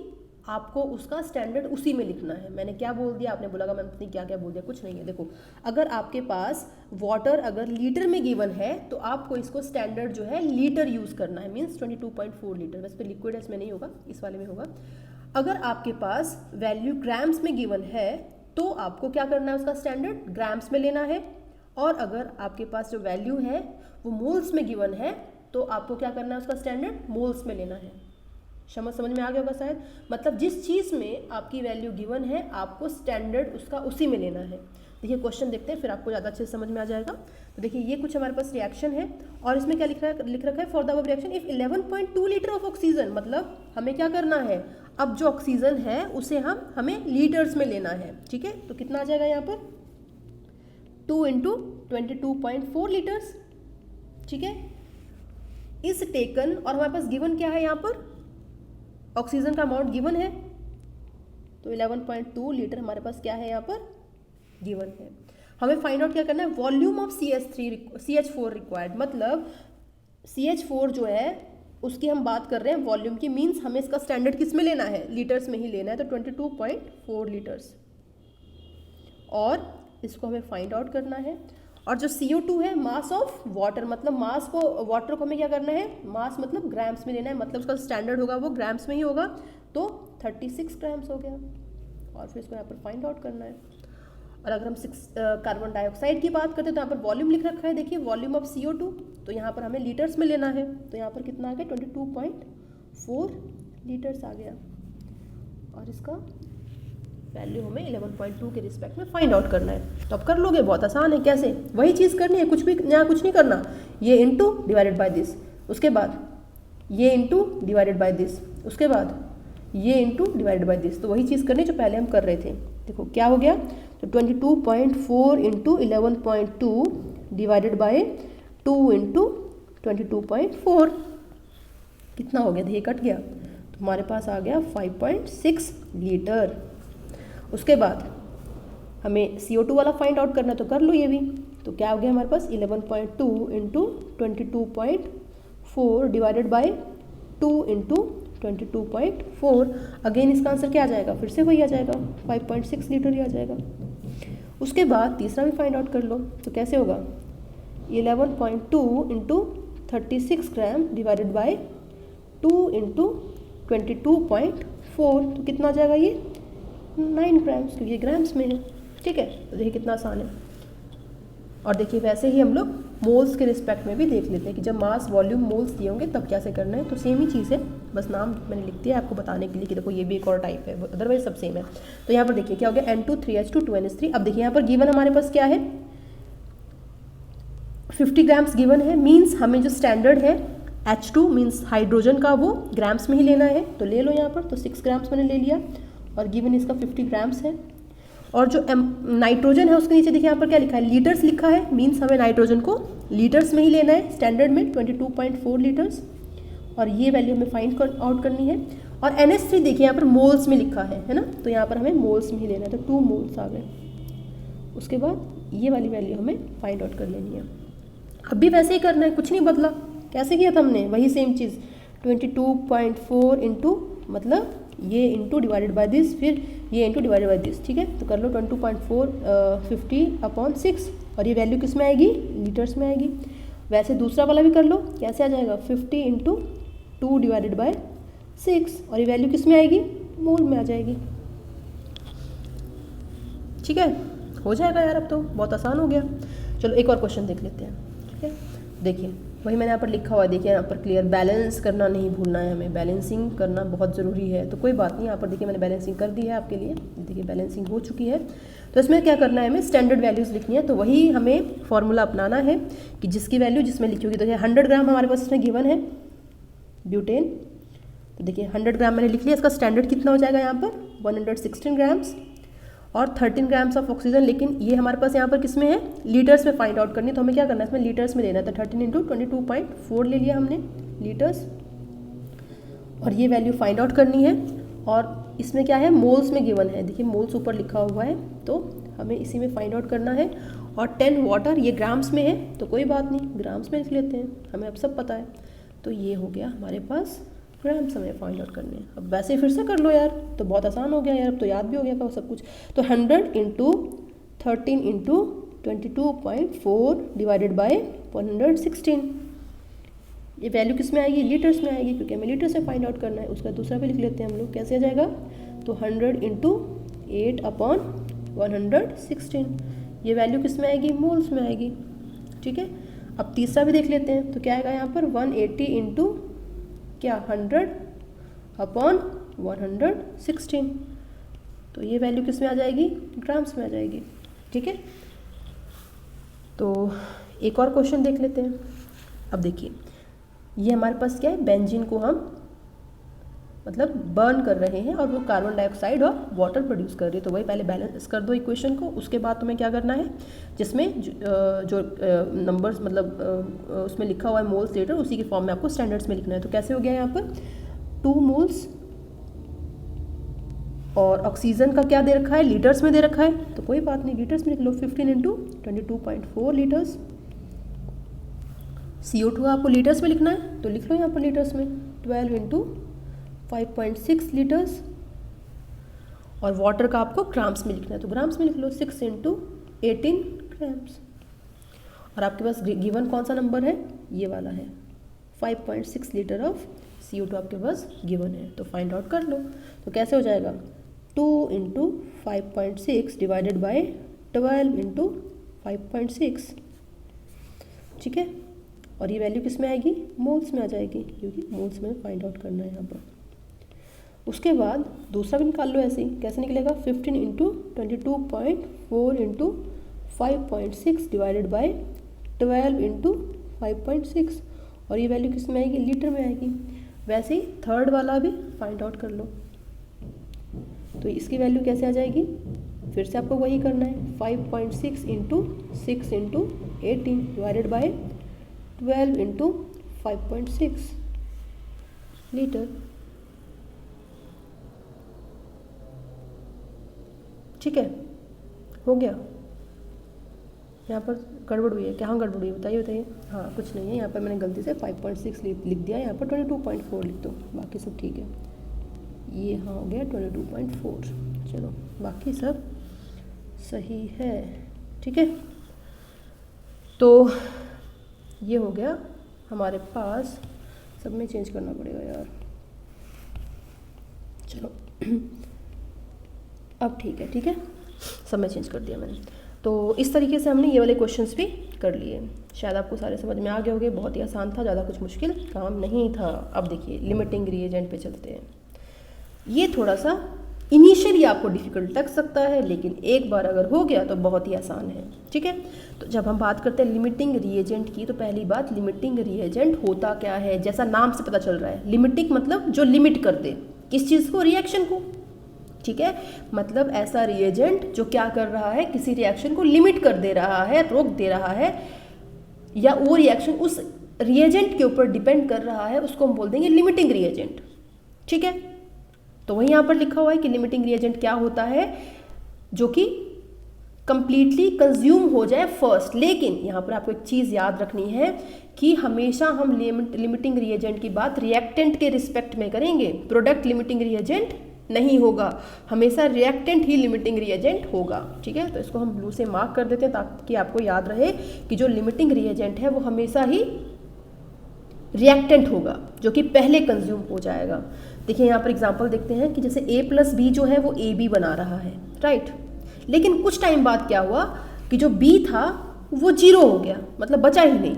आपको उसका स्टैंडर्ड उसी में लिखना है। मैंने क्या बोल दिया, आपने बोला मैंने पता नहीं क्या क्या बोल दिया, कुछ नहीं है। देखो अगर आपके पास वाटर अगर लीटर में गिवन है तो आपको इसको स्टैंडर्ड जो है लीटर यूज़ करना है, मीन्स 22.4 लीटर। वैसे तो लिक्विड इसमें नहीं होगा, इस वाले में होगा। अगर आपके पास वैल्यू ग्राम्स में गिवन है तो आपको क्या करना है, उसका स्टैंडर्ड ग्राम्स में लेना है। और अगर आपके पास जो वैल्यू है वो मोल्स में गिवन है तो आपको क्या करना है, उसका स्टैंडर्ड मोल्स में लेना है। समझ में आ गया होगा शायद। मतलब जिस चीज़ में आपकी वैल्यू गिवन है आपको स्टैंडर्ड उसका उसी में लेना है। देखिए क्वेश्चन देखते हैं फिर आपको ज़्यादा अच्छे से समझ में आ जाएगा। तो देखिए ये कुछ हमारे पास रिएक्शन है और इसमें क्या लिख रखा है for the above reaction if 11.2 litre of oxygen, मतलब हमें क्या करना है, अब जो ऑक्सीजन है उसे हमें लीटर्स में लेना है। ठीक है, तो कितना आ जाएगा यहाँ पर 2 इंटू 22.4 लीटर्स। ठीक है, इस टेकन और हमारे पास गिवन क्या है, यहाँ पर ऑक्सीजन का अमाउंट गिवन है तो 11.2 लीटर हमारे पास क्या है यहाँ पर गिवन है। हमें फाइंड आउट क्या करना है, वॉल्यूम ऑफ CH4 रिक्वायर्ड, मतलब CH4 जो है उसकी हम बात कर रहे हैं वॉल्यूम की, मीन्स हमें इसका स्टैंडर्ड किस में लेना है, लीटर्स में ही लेना है। तो 22.4 लीटर्स और इसको हमें फाइंड आउट करना है। और जो CO2 है मास ऑफ वाटर, मतलब मास को वाटर को हमें क्या करना है, मास मतलब ग्राम्स में लेना है, मतलब उसका स्टैंडर्ड होगा वो ग्राम्स में ही होगा। तो 36 ग्राम्स हो गया और फिर इसको यहाँ पर फाइंड आउट करना है। और अगर हम कार्बन डाइऑक्साइड की बात करते हैं तो यहाँ पर वॉल्यूम लिख रखा है, देखिए वॉल्यूम ऑफ CO2, तो यहाँ पर हमें लीटर्स में लेना है। तो यहाँ पर कितना आ गया 22.4 लीटर्स आ गया और इसका वैल्यू हमें 11.2 के रिस्पेक्ट में फाइंड आउट करना है। तो अब कर लोगे, बहुत आसान है। कैसे, वही चीज़ करनी है, कुछ भी नया कुछ नहीं करना। ये इंटू डिवाइडेड बाय दिस, उसके बाद ये इंटू डिवाइडेड बाय दिस, उसके बाद ये इंटू डिवाइडेड बाय दिस। तो वही चीज़ करनी जो पहले हम कर रहे थे। देखो क्या हो गया, तो 22.4 इंटू 11.2 डिवाइडेड बाय 2 इंटू 22.4 कितना हो गया, देखिए कट गया, तो हमारे पास आ गया 5.6 लीटर। उसके बाद हमें CO2 वाला फाइंड आउट करना, तो कर लो ये भी। तो क्या हो गया हमारे पास 11.2 into 22.4 divided by 2 into 22.4। Again इसका आंसर क्या आ जाएगा, फिर से वही आ जाएगा 5.6 लीटर ही आ जाएगा। उसके बाद तीसरा भी फाइंड आउट कर लो, तो कैसे होगा 11.2 into 36 gram divided by 2 into 22.4, तो कितना आ जाएगा ये 9 ग्राम्स, क्योंकि ये ग्राम्स में है। ठीक है, तो देखिए कितना आसान है। और देखिए वैसे ही हम लोग मोल्स के रिस्पेक्ट में भी देख लेते हैं कि जब मास वॉल्यूम मोल्स दिए होंगे तब कैसे करना है। तो सेम ही चीज़ है, बस नाम मैंने लिख दिया आपको बताने के लिए कि देखो ये भी एक और टाइप है, अदरवाइज सब सेम है। तो यहाँ पर देखिए क्या हो गया N2 3H2 2NH3। अब देखिए यहाँ पर गिवन हमारे पास क्या है 50 ग्राम्स गिवन है, मीन्स हमें जो स्टैंडर्ड है H2 मीन्स हाइड्रोजन का वो ग्राम्स में ही लेना है। तो ले लो यहाँ पर, तो 6 ग्राम्स मैंने ले लिया और गिवन इसका 50 ग्राम्स है। और जो नाइट्रोजन है उसके नीचे देखिए यहाँ पर क्या लिखा है, लीटर्स लिखा है, मीन्स हमें नाइट्रोजन को लीटर्स में ही लेना है स्टैंडर्ड में 22.4 लीटर्स। और ये वैल्यू हमें फाइंड आउट करनी है। और NH3 देखिए यहाँ पर मोल्स में लिखा है ना, तो यहाँ पर हमें मोल्स में ही लेना है, तो 2 मोल्स आ गए। उसके बाद ये वाली वैल्यू हमें फाइंड आउट कर लेनी है। अब भी वैसे ही करना है, कुछ नहीं बदला। कैसे किया था हमने, वही सेम चीज़ 22.4 इंटू मतलब ये इंटू डिवाइडेड बाय दिस, फिर ये इंटू डिवाइडेड बाय दिस। ठीक है, तो कर लो 22.4 50/6 और ये वैल्यू किस में आएगी, लीटर्स में आएगी। वैसे दूसरा वाला भी कर लो, कैसे आ जाएगा 50 इंटू 2 डिवाइडेड बाय 6 और ये वैल्यू किस में आएगी, मोल में आ जाएगी। ठीक है, हो जाएगा यार, अब तो बहुत आसान हो गया। चलो एक और क्वेश्चन देख लेते हैं, ठीक है। देखिए वही मैंने यहाँ पर लिखा हुआ है, देखिए यहाँ पर क्लियर, बैलेंस करना नहीं भूलना है हमें, बैलेंसिंग करना बहुत ज़रूरी है। तो कोई बात नहीं, यहाँ पर देखिए मैंने बैलेंसिंग कर दी है आपके लिए, देखिए बैलेंसिंग हो चुकी है। तो इसमें क्या करना है, हमें स्टैंडर्ड वैल्यूज़ लिखनी है। तो वही हमें फॉर्मूला अपनाना है कि जिसकी वैल्यू जिसमें लिखी होगी। तो 100 ग्राम हमारे पास इसमें गिवन है ब्यूटेन। तो देखिए 100 ग्राम मैंने लिख लिया, इसका स्टैंडर्ड कितना हो जाएगा यहाँ पर 116 ग्राम्स और 13 ग्राम्स ऑफ ऑक्सीजन। लेकिन ये हमारे पास यहाँ पर किस में है, लीटर्स में फाइंड आउट करनी है। तो हमें क्या करना है, इसमें लीटर्स में देना है। तो 13 × 22.4 ले लिया हमने लीटर्स, और ये वैल्यू फाइंड आउट करनी है। और इसमें क्या है, मोल्स में गिवन है, देखिए मोल्स ऊपर लिखा हुआ है, तो हमें इसी में फाइंड आउट करना है। और 10 वाटर, ये ग्राम्स में है तो कोई बात नहीं, ग्राम्स में लिख लेते हैं, हमें अब सब पता है। तो ये हो गया हमारे पास ग्राम्स हमें फाइंड आउट करने हैं। अब वैसे ही फिर से कर लो यार, तो बहुत आसान हो गया यार, अब तो याद भी हो गया था सब कुछ। तो 100 × 13 × 22.4 डिवाइडेड बाय 116, ये वैल्यू किस में आएगी, लीटर्स में आएगी, क्योंकि हमें लीटर से फाइंड आउट करना है। उसका दूसरा भी लिख लेते हैं हम लोग, कैसे आ जाएगा। तो 100 × 8/116, ये वैल्यू किस में आएगी, मोल्स में आएगी, ठीक है। अब तीसरा भी देख लेते हैं, तो क्या आएगा यहाँ पर 180 × क्या 100/116, तो ये वैल्यू किस में आ जाएगी, ग्राम्स में आ जाएगी, ठीक है। तो एक और क्वेश्चन देख लेते हैं। अब देखिए ये हमारे पास क्या है, बेंजीन को हम मतलब बर्न कर रहे हैं और वो कार्बन डाइऑक्साइड और वाटर प्रोड्यूस कर रही है। तो वही पहले बैलेंस कर दो इक्वेशन को, उसके बाद तुम्हें क्या करना है, जिसमें जो नंबर्स मतलब उसमें लिखा हुआ है मोल्स लीटर, उसी के फॉर्म में आपको स्टैंडर्ड्स में लिखना है। तो कैसे हो गया यहाँ पर 2 मोल्स, और ऑक्सीजन का क्या दे रखा है, लीटर्स में दे रखा है, तो कोई बात नहीं, लीटर्स में लिख लो। 15 × 22.4 लीटर्स। CO2 आपको लीटर्स में लिखना है, तो लिख लो यहाँ पर लीटर्स में 12 × 5.6 लीटर्स, और वाटर का आपको ग्राम्स में लिखना है, तो ग्राम्स में लिख लो 6 × 18 ग्राम्स। और आपके पास गिवन कौन सा नंबर है, ये वाला है, 5.6 लीटर ऑफ CO2 आपके पास गिवन है। तो फाइंड आउट कर लो, तो कैसे हो जाएगा 2 × 5.6 डिवाइडेड बाय 12 × 5.6, ठीक है। और ये वैल्यू किस में आएगी, मोल्स में आ जाएगी, क्योंकि मोल्स में फाइंड आउट करना है यहाँ पर। उसके बाद दूसरा भी निकाल लो ऐसे ही, कैसे निकलेगा 15 × 22.4 × 5.6 डिवाइडेड बाय 12 × 5.6, और ये वैल्यू किस में आएगी, लीटर में आएगी। वैसे ही थर्ड वाला भी फाइंड आउट कर लो, तो इसकी वैल्यू कैसे आ जाएगी, फिर से आपको वही करना है, 5.6 × 6 × 18 डिवाइडेड बाय 12 × 5.6 लीटर, ठीक है। हो गया, यहाँ पर गड़बड़ हुई है, क्या गड़बड़ हुई है बताइए बताइए। हाँ कुछ नहीं है, यहाँ पर मैंने गलती से 5.6 लिख दिया, यहाँ पर 22.4 लिख दो, बाकी सब ठीक है। ये हाँ हो गया 22.4, चलो बाकी सब सही है, ठीक है। तो ये हो गया हमारे पास, सब में चेंज करना पड़ेगा यार, चलो अब ठीक है, ठीक है, सब में चेंज कर दिया मैंने। तो इस तरीके से हमने ये वाले क्वेश्चंस भी कर लिए, शायद आपको सारे समझ में आ गए होंगे, बहुत ही आसान था, ज़्यादा कुछ मुश्किल काम नहीं था। अब देखिए लिमिटिंग रिएजेंट पे चलते हैं। ये थोड़ा सा इनिशियली आपको डिफ़िकल्ट लग सकता है, लेकिन एक बार अगर हो गया तो बहुत ही आसान है, ठीक है। तो जब हम बात करते हैं लिमिटिंग रिएजेंट की, तो पहली बात लिमिटिंग रिएजेंट होता क्या है, जैसा नाम से पता चल रहा है, लिमिटिंग मतलब जो लिमिट कर दे, किस चीज़ को, रिएक्शन को, ठीक है। मतलब ऐसा रिएजेंट जो क्या कर रहा है, किसी रिएक्शन को लिमिट कर दे रहा है, रोक दे रहा है, या वो रिएक्शन उस रिएजेंट के ऊपर डिपेंड कर रहा है, उसको हम बोल देंगे लिमिटिंग रिएजेंट, ठीक है। तो वही यहाँ पर लिखा हुआ है कि लिमिटिंग रिएजेंट क्या होता है, जो कि कंप्लीटली कंज्यूम हो जाए फर्स्ट। लेकिन यहाँ पर आपको एक चीज़ याद रखनी है कि हमेशा हम लिमिटिंग रिएजेंट की बात रिएक्टेंट के रिस्पेक्ट में करेंगे, प्रोडक्ट लिमिटिंग रिएजेंट नहीं होगा, हमेशा रिएक्टेंट ही लिमिटिंग रिएजेंट होगा, ठीक है। तो इसको हम ब्लू से मार्क कर देते हैं ताकि आपको याद रहे कि जो लिमिटिंग रिएजेंट है वो हमेशा ही रिएक्टेंट होगा, जो कि पहले कंज्यूम हो जाएगा। देखिए यहाँ पर एग्जांपल देखते हैं कि जैसे A+B जो है वो AB बना रहा है, राइट। लेकिन कुछ टाइम बाद क्या हुआ कि जो B था वो 0 हो गया, मतलब बचा ही नहीं।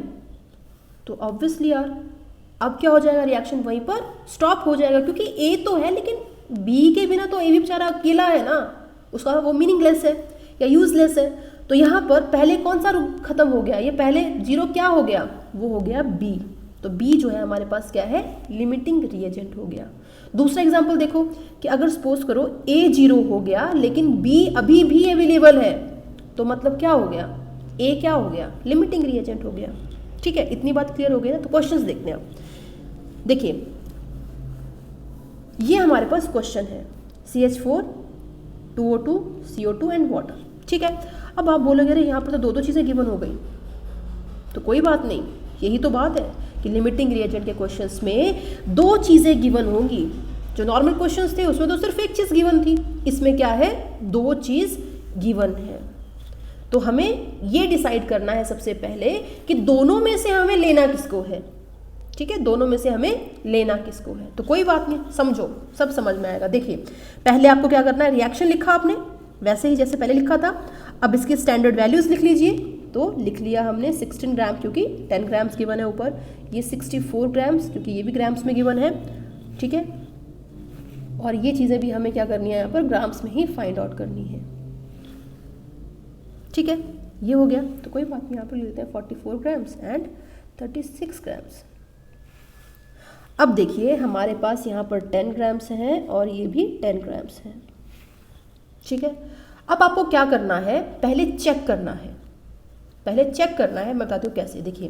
तो ऑब्वियसली यार अब क्या हो जाएगा, रिएक्शन वहीं पर स्टॉप हो जाएगा, क्योंकि ए तो है लेकिन बी के बिना तो ए भी बेचारा अकेला है ना, उसका वो मीनिंगलेस है या यूजलेस है। तो यहाँ पर पहले कौन सा खत्म हो गया, ये पहले 0 क्या हो गया, वो हो गया बी। तो बी जो है हमारे पास क्या है, लिमिटिंग रिएजेंट हो गया। दूसरा एग्जांपल देखो कि अगर सपोज करो ए 0 हो गया लेकिन बी अभी भी अवेलेबल है, तो मतलब क्या हो गया, ए क्या हो गया, लिमिटिंग रिएजेंट हो गया। ठीक है, इतनी बात क्लियर हो गई ना। तो क्वेश्चंस देखते हैं अब। देखिए ये हमारे पास क्वेश्चन है CH4 2O2 CO2 and water. ठीक है, अब आप बोलोगे अरे यहाँ पर तो दो चीज़ें गिवन हो गई, तो कोई बात नहीं, यही तो बात है कि लिमिटिंग रिएजेंट के क्वेश्चंस में 2 चीज़ें गिवन होंगी। जो नॉर्मल क्वेश्चंस थे उसमें तो सिर्फ एक चीज़ गिवन थी, इसमें क्या है, 2 चीज़ गिवन है। तो हमें ये डिसाइड करना है सबसे पहले कि दोनों में से हमें लेना किसको है। ठीक है, दोनों में से हमें लेना किसको है। तो कोई बात नहीं, समझो, सब समझ में आएगा। देखिए पहले आपको क्या करना है, रिएक्शन लिखा आपने वैसे ही जैसे पहले लिखा था, अब इसकी स्टैंडर्ड वैल्यूज लिख लीजिए। तो लिख लिया हमने 16 ग्राम, क्योंकि 10 ग्राम्स गिवन है ऊपर, ये 64 ग्राम्स क्योंकि ये भी ग्राम्स में गिवन है। ठीक है, और ये चीज़ें भी हमें क्या करनी है, यहाँ पर ग्राम्स में ही फाइंड आउट करनी है। ठीक है, ये हो गया। तो कोई बात नहीं, यहाँ पर लेते हैं 44 ग्राम्स एंड 36 ग्राम्स। अब देखिए हमारे पास यहाँ पर 10 ग्राम्स हैं और ये भी 10 ग्राम्स हैं। ठीक है, अब आपको क्या करना है, पहले चेक करना है, पहले चेक करना है। मैं बताती हूँ कैसे। देखिए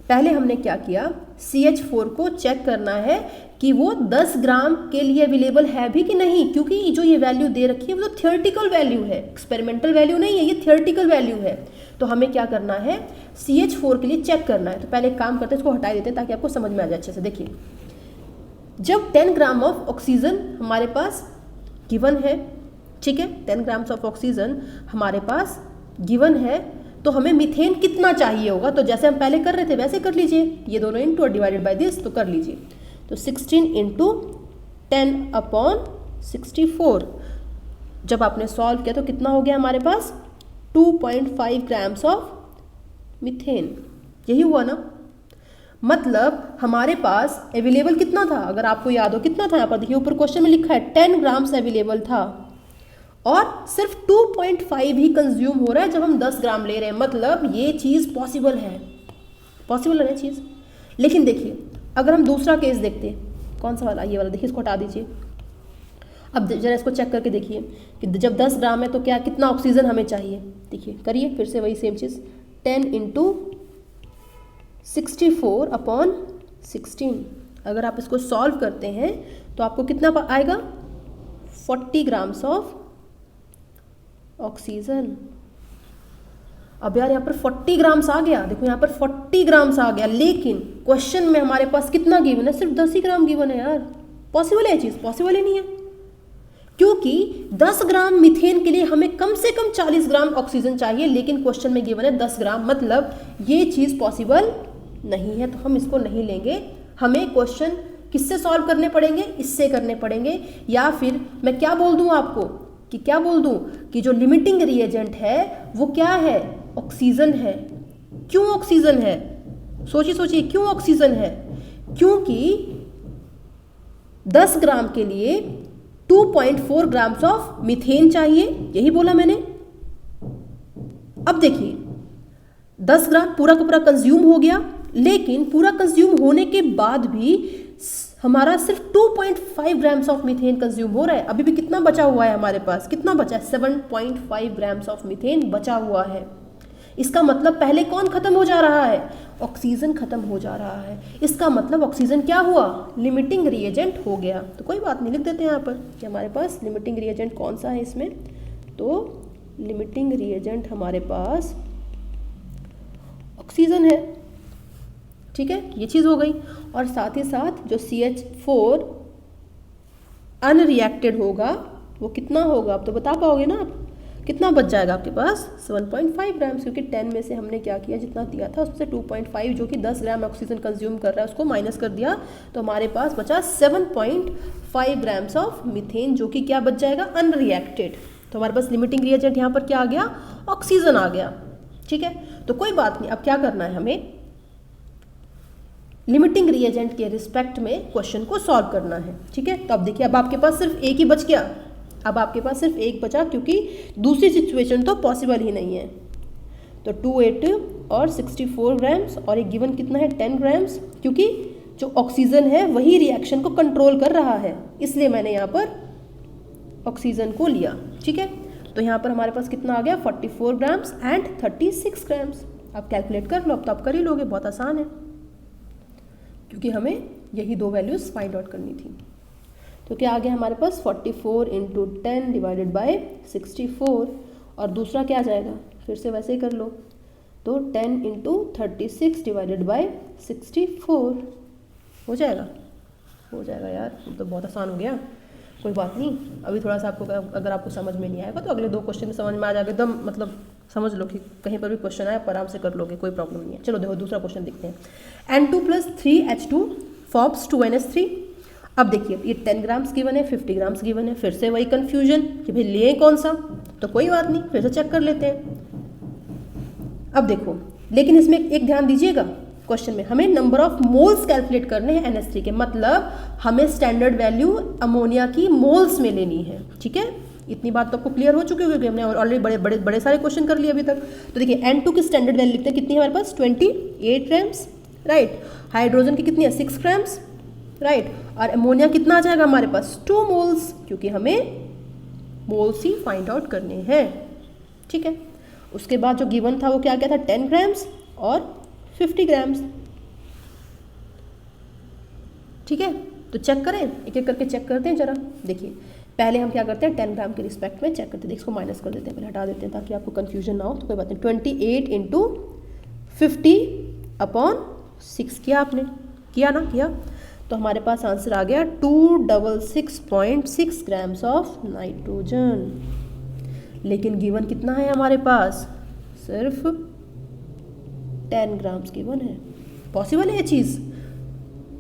पहले हमने क्या किया, CH4 को चेक करना है कि वो 10 ग्राम के लिए अवेलेबल है भी कि नहीं, क्योंकि जो ये वैल्यू दे रखी है वो तो थियोरेटिकल वैल्यू है, एक्सपेरिमेंटल वैल्यू नहीं है, ये थियोरेटिकल वैल्यू है। तो हमें क्या करना है, CH4 के लिए चेक करना है। तो पहले एक काम करते हैं, इसको हटा देते हैं ताकि आपको समझ में आ जाए अच्छे से। देखिए जब 10 ग्राम ऑफ ऑक्सीजन हमारे पास गिवन है, ठीक है, 10 ग्राम्स ऑफ ऑक्सीजन हमारे पास गिवन है, तो हमें मीथेन कितना चाहिए होगा। तो जैसे हम पहले कर रहे थे वैसे कर लीजिए, ये दोनों इंटू और डिवाइडेड बाय दिस, तो कर लीजिए। तो 16 इंटू 10/64 जब आपने सॉल्व किया तो कितना हो गया हमारे पास, 2.5 ग्राम्स ऑफ मीथेन। यही हुआ ना, मतलब हमारे पास अवेलेबल कितना था, अगर आपको याद हो कितना था, यहाँ पर देखिए ऊपर क्वेश्चन में लिखा है 10 ग्राम्स अवेलेबल था और सिर्फ 2.5 ही कंज्यूम हो रहा है जब हम 10 ग्राम ले रहे हैं। मतलब ये चीज़ पॉसिबल है, पॉसिबल है चीज़। लेकिन देखिए अगर हम दूसरा केस देखते हैं, कौन सा वाला, ये वाला, देखिए इसको हटा दीजिए। अब जरा इसको चेक करके देखिए कि जब 10 ग्राम है तो क्या कितना ऑक्सीजन हमें चाहिए। देखिए करिए फिर से वही सेम चीज़, 10 इंटू 64/16। अगर आप इसको सॉल्व करते हैं तो आपको कितना आएगा, 40 ग्राम्स ऑफ ऑक्सीजन। अब यार यहाँ पर 40 ग्राम्स आ गया, देखो यहाँ पर 40 ग्राम्स आ गया, लेकिन क्वेश्चन में हमारे पास कितना गिवन है, सिर्फ 10 ही ग्राम गिवन है। यार पॉसिबल है चीज़, पॉसिबल ही नहीं है, क्योंकि 10 ग्राम मीथेन के लिए हमें कम से कम 40 ग्राम ऑक्सीजन चाहिए, लेकिन क्वेश्चन में गिवन है 10 ग्राम, मतलब ये चीज़ पॉसिबल नहीं है। तो हम इसको नहीं लेंगे। हमें क्वेश्चन किससे सॉल्व करने पड़ेंगे, इससे करने पड़ेंगे, या फिर मैं क्या बोल दूं आपको कि क्या बोल दूं कि जो लिमिटिंग रिएजेंट है वो क्या है, ऑक्सीजन है। क्यों ऑक्सीजन है, सोचिए सोचिए, क्यों ऑक्सीजन है, क्योंकि 10 ग्राम के लिए 2.4 ग्राम्स ऑफ मीथेन चाहिए, यही बोला मैंने। अब देखिए 10 ग्राम पूरा का पूरा कंज्यूम हो गया, लेकिन पूरा कंज्यूम होने के बाद भी हमारा सिर्फ 2.5 ग्राम्स ऑफ मीथेन कंज्यूम हो रहा है। अभी भी कितना बचा हुआ है हमारे पास, कितना बचा है, 7.5 ग्राम्स ऑफ मीथेन बचा हुआ है। इसका मतलब पहले कौन खत्म हो जा रहा है, ऑक्सीजन खत्म हो जा रहा है। इसका मतलब ऑक्सीजन क्या हुआ, लिमिटिंग रिएजेंट हो गया। तो कोई बात नहीं, लिख देते हैं यहाँ पर कि हमारे पास लिमिटिंग रिएजेंट कौन सा है इसमें। तो लिमिटिंग रिएजेंट हमारे पास ऑक्सीजन है। ठीक है, ये चीज़ हो गई। और साथ ही साथ जो CH4 अनरिएक्टेड होगा वो कितना होगा, आप तो बता पाओगे ना, आप कितना बच जाएगा आपके पास, 7.5 ग्राम्स, क्योंकि 10 में से हमने क्या किया, जितना दिया था उसमें से 2.5 जो कि 10 ग्राम ऑक्सीजन कंज्यूम कर रहा है उसको माइनस कर दिया, तो हमारे पास बचा 7.5 ग्राम्स ऑफ मीथेन, जो कि क्या बच जाएगा, अनरिएक्टेड। तो हमारे पास लिमिटिंग रिएजेंट यहाँ पर क्या आ गया, ऑक्सीजन आ गया। ठीक है, तो कोई बात नहीं, अब क्या करना है हमें, लिमिटिंग रिएजेंट के रिस्पेक्ट में क्वेश्चन को सॉल्व करना है। ठीक है, तो अब देखिए अब आपके पास सिर्फ एक ही बच गया, अब आपके पास सिर्फ एक बचा, क्योंकि दूसरी सिचुएशन तो पॉसिबल ही नहीं है। तो 28 और 64 ग्राम्स और एक गिवन कितना है 10 ग्राम्स, क्योंकि जो ऑक्सीजन है वही रिएक्शन को कंट्रोल कर रहा है, इसलिए मैंने यहाँ पर ऑक्सीजन को लिया। ठीक है, तो यहाँ पर हमारे पास कितना आ गया 44 ग्राम्स एंड 36 ग्राम्स। आप कैलकुलेट कर लो, अब तो आप कर ही लोगे, बहुत आसान है, क्योंकि हमें यही दो वैल्यूज़ फाइंड आउट करनी थी। तो क्या आ गया हमारे पास 44 इंटू 10 डिवाइडेड बाई 64, और दूसरा क्या आ जाएगा, फिर से वैसे ही कर लो, तो 10 इंटू 36 डिवाइडेड बाई 64 हो जाएगा, हो जाएगा यार, तो बहुत आसान हो गया। कोई बात नहीं, अभी थोड़ा सा आपको अगर आपको समझ में नहीं आएगा तो अगले दो क्वेश्चन में समझ में आ जाएगा, एकदम मतलब समझ लो कि कहीं पर भी क्वेश्चन आए आप आराम से कर लोगे, कोई प्रॉब्लम नहीं है। चलो देखो दूसरा क्वेश्चन देखते हैं। N2 + 3H2 forms 2NH3। अब देखिए ये 10 ग्राम्स गिवन है, 50 ग्राम्स गिवन है, फिर से वही कन्फ्यूजन कि भाई लिए कौन सा, तो कोई बात नहीं, फिर से चेक कर लेते हैं। अब देखो, लेकिन इसमें एक ध्यान दीजिएगा, क्वेश्चन में हमें नंबर ऑफ मोल्स कैलकुलेट करने हैं NH3 के, मतलब हमें स्टैंडर्ड वैल्यू अमोनिया की मोल्स में लेनी है। ठीक है, इतनी बात तो आपको क्लियर हो चुकी होगी, हमने ऑलरेडी बड़े सारे क्वेश्चन कर लिए अभी तक। तो देखिए N2 की स्टैंडर्ड वैल्यू लिखते हैं, कितनी है हमारे पास 28 ग्राम्स, राइट। हाइड्रोजन की कितनी है 6 ग्राम्स, राइट। और अमोनिया कितना आ जाएगा हमारे पास 2 मोल्स, क्योंकि हमें मोल्स ही फाइंड आउट करने हैं। ठीक है, उसके बाद जो गिवन था वो क्या क्या था 10 ग्राम्स और 50 ग्राम्स। ठीक है, तो चेक करें, एक एक करके चेक करते हैं जरा। देखिए पहले हम क्या करते हैं 10 ग्राम के रिस्पेक्ट में चेक करते हैं, इसको माइनस कर देते हैं, पहले हटा देते हैं ताकि आपको कंफ्यूजन ना हो। तो कोई बात नहीं, 28 इंटू 50/6 किया आपने, किया ना, किया, तो हमारे पास आंसर आ गया 266.6 ग्राम्स ऑफ नाइट्रोजन। लेकिन गिवन कितना है हमारे पास, सिर्फ 10 ग्राम्स गिवन है। पॉसिबल है ये चीज़?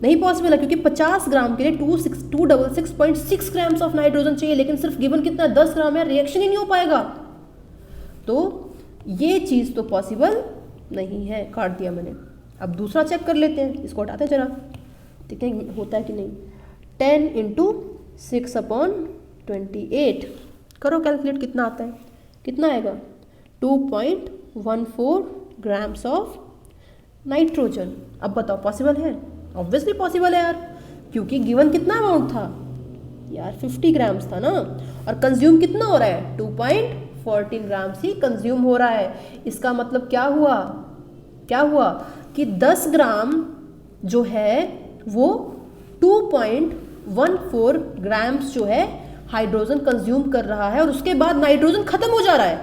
नहीं पॉसिबल है, क्योंकि 50 ग्राम के लिए 266.6 ग्राम्स ऑफ नाइट्रोजन चाहिए, लेकिन सिर्फ गिवन कितना 10 ग्राम है, रिएक्शन ही नहीं हो पाएगा। तो ये चीज़ तो पॉसिबल नहीं है, काट दिया मैंने। अब दूसरा चेक कर लेते हैं, इसको हटाते हैं जरा, देखते हैं होता है कि नहीं। 10 इंटू 6/28 करो कैलकुलेट, कितना आता है, कितना आएगा 2.14 ग्राम्स ऑफ नाइट्रोजन। अब बताओ पॉसिबल है? ऑब्वियसली पॉसिबल है यार, क्योंकि गिवन कितना अमाउंट था यार 50 ग्राम्स था ना, और कंज्यूम कितना हो रहा है 2.14 ग्राम्स ही कंज्यूम हो रहा है। इसका मतलब क्या हुआ, क्या हुआ कि 10 ग्राम जो है वो 2.14 ग्राम्स जो है हाइड्रोजन कंज्यूम कर रहा है, और उसके बाद नाइट्रोजन खत्म हो जा रहा है,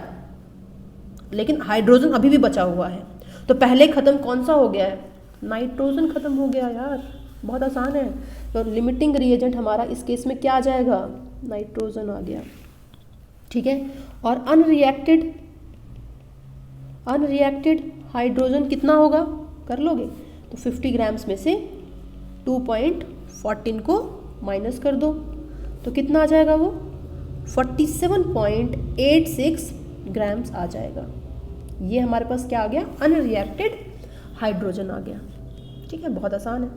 लेकिन हाइड्रोजन अभी भी बचा हुआ है। तो पहले खत्म कौन सा हो गया है, नाइट्रोजन खत्म हो गया यार, बहुत आसान है। तो लिमिटिंग रिएजेंट हमारा इस केस में क्या आ जाएगा, नाइट्रोजन आ गया। ठीक है, और अनरिएक्टेड हाइड्रोजन कितना होगा, कर लोगे, तो 50 ग्राम्स में से 2.14 को माइनस कर दो, तो कितना आ जाएगा वो 47.86 ग्राम्स आ जाएगा। ये हमारे पास क्या आ गया, अनरिएक्टेड हाइड्रोजन आ गया। ठीक है, बहुत आसान है।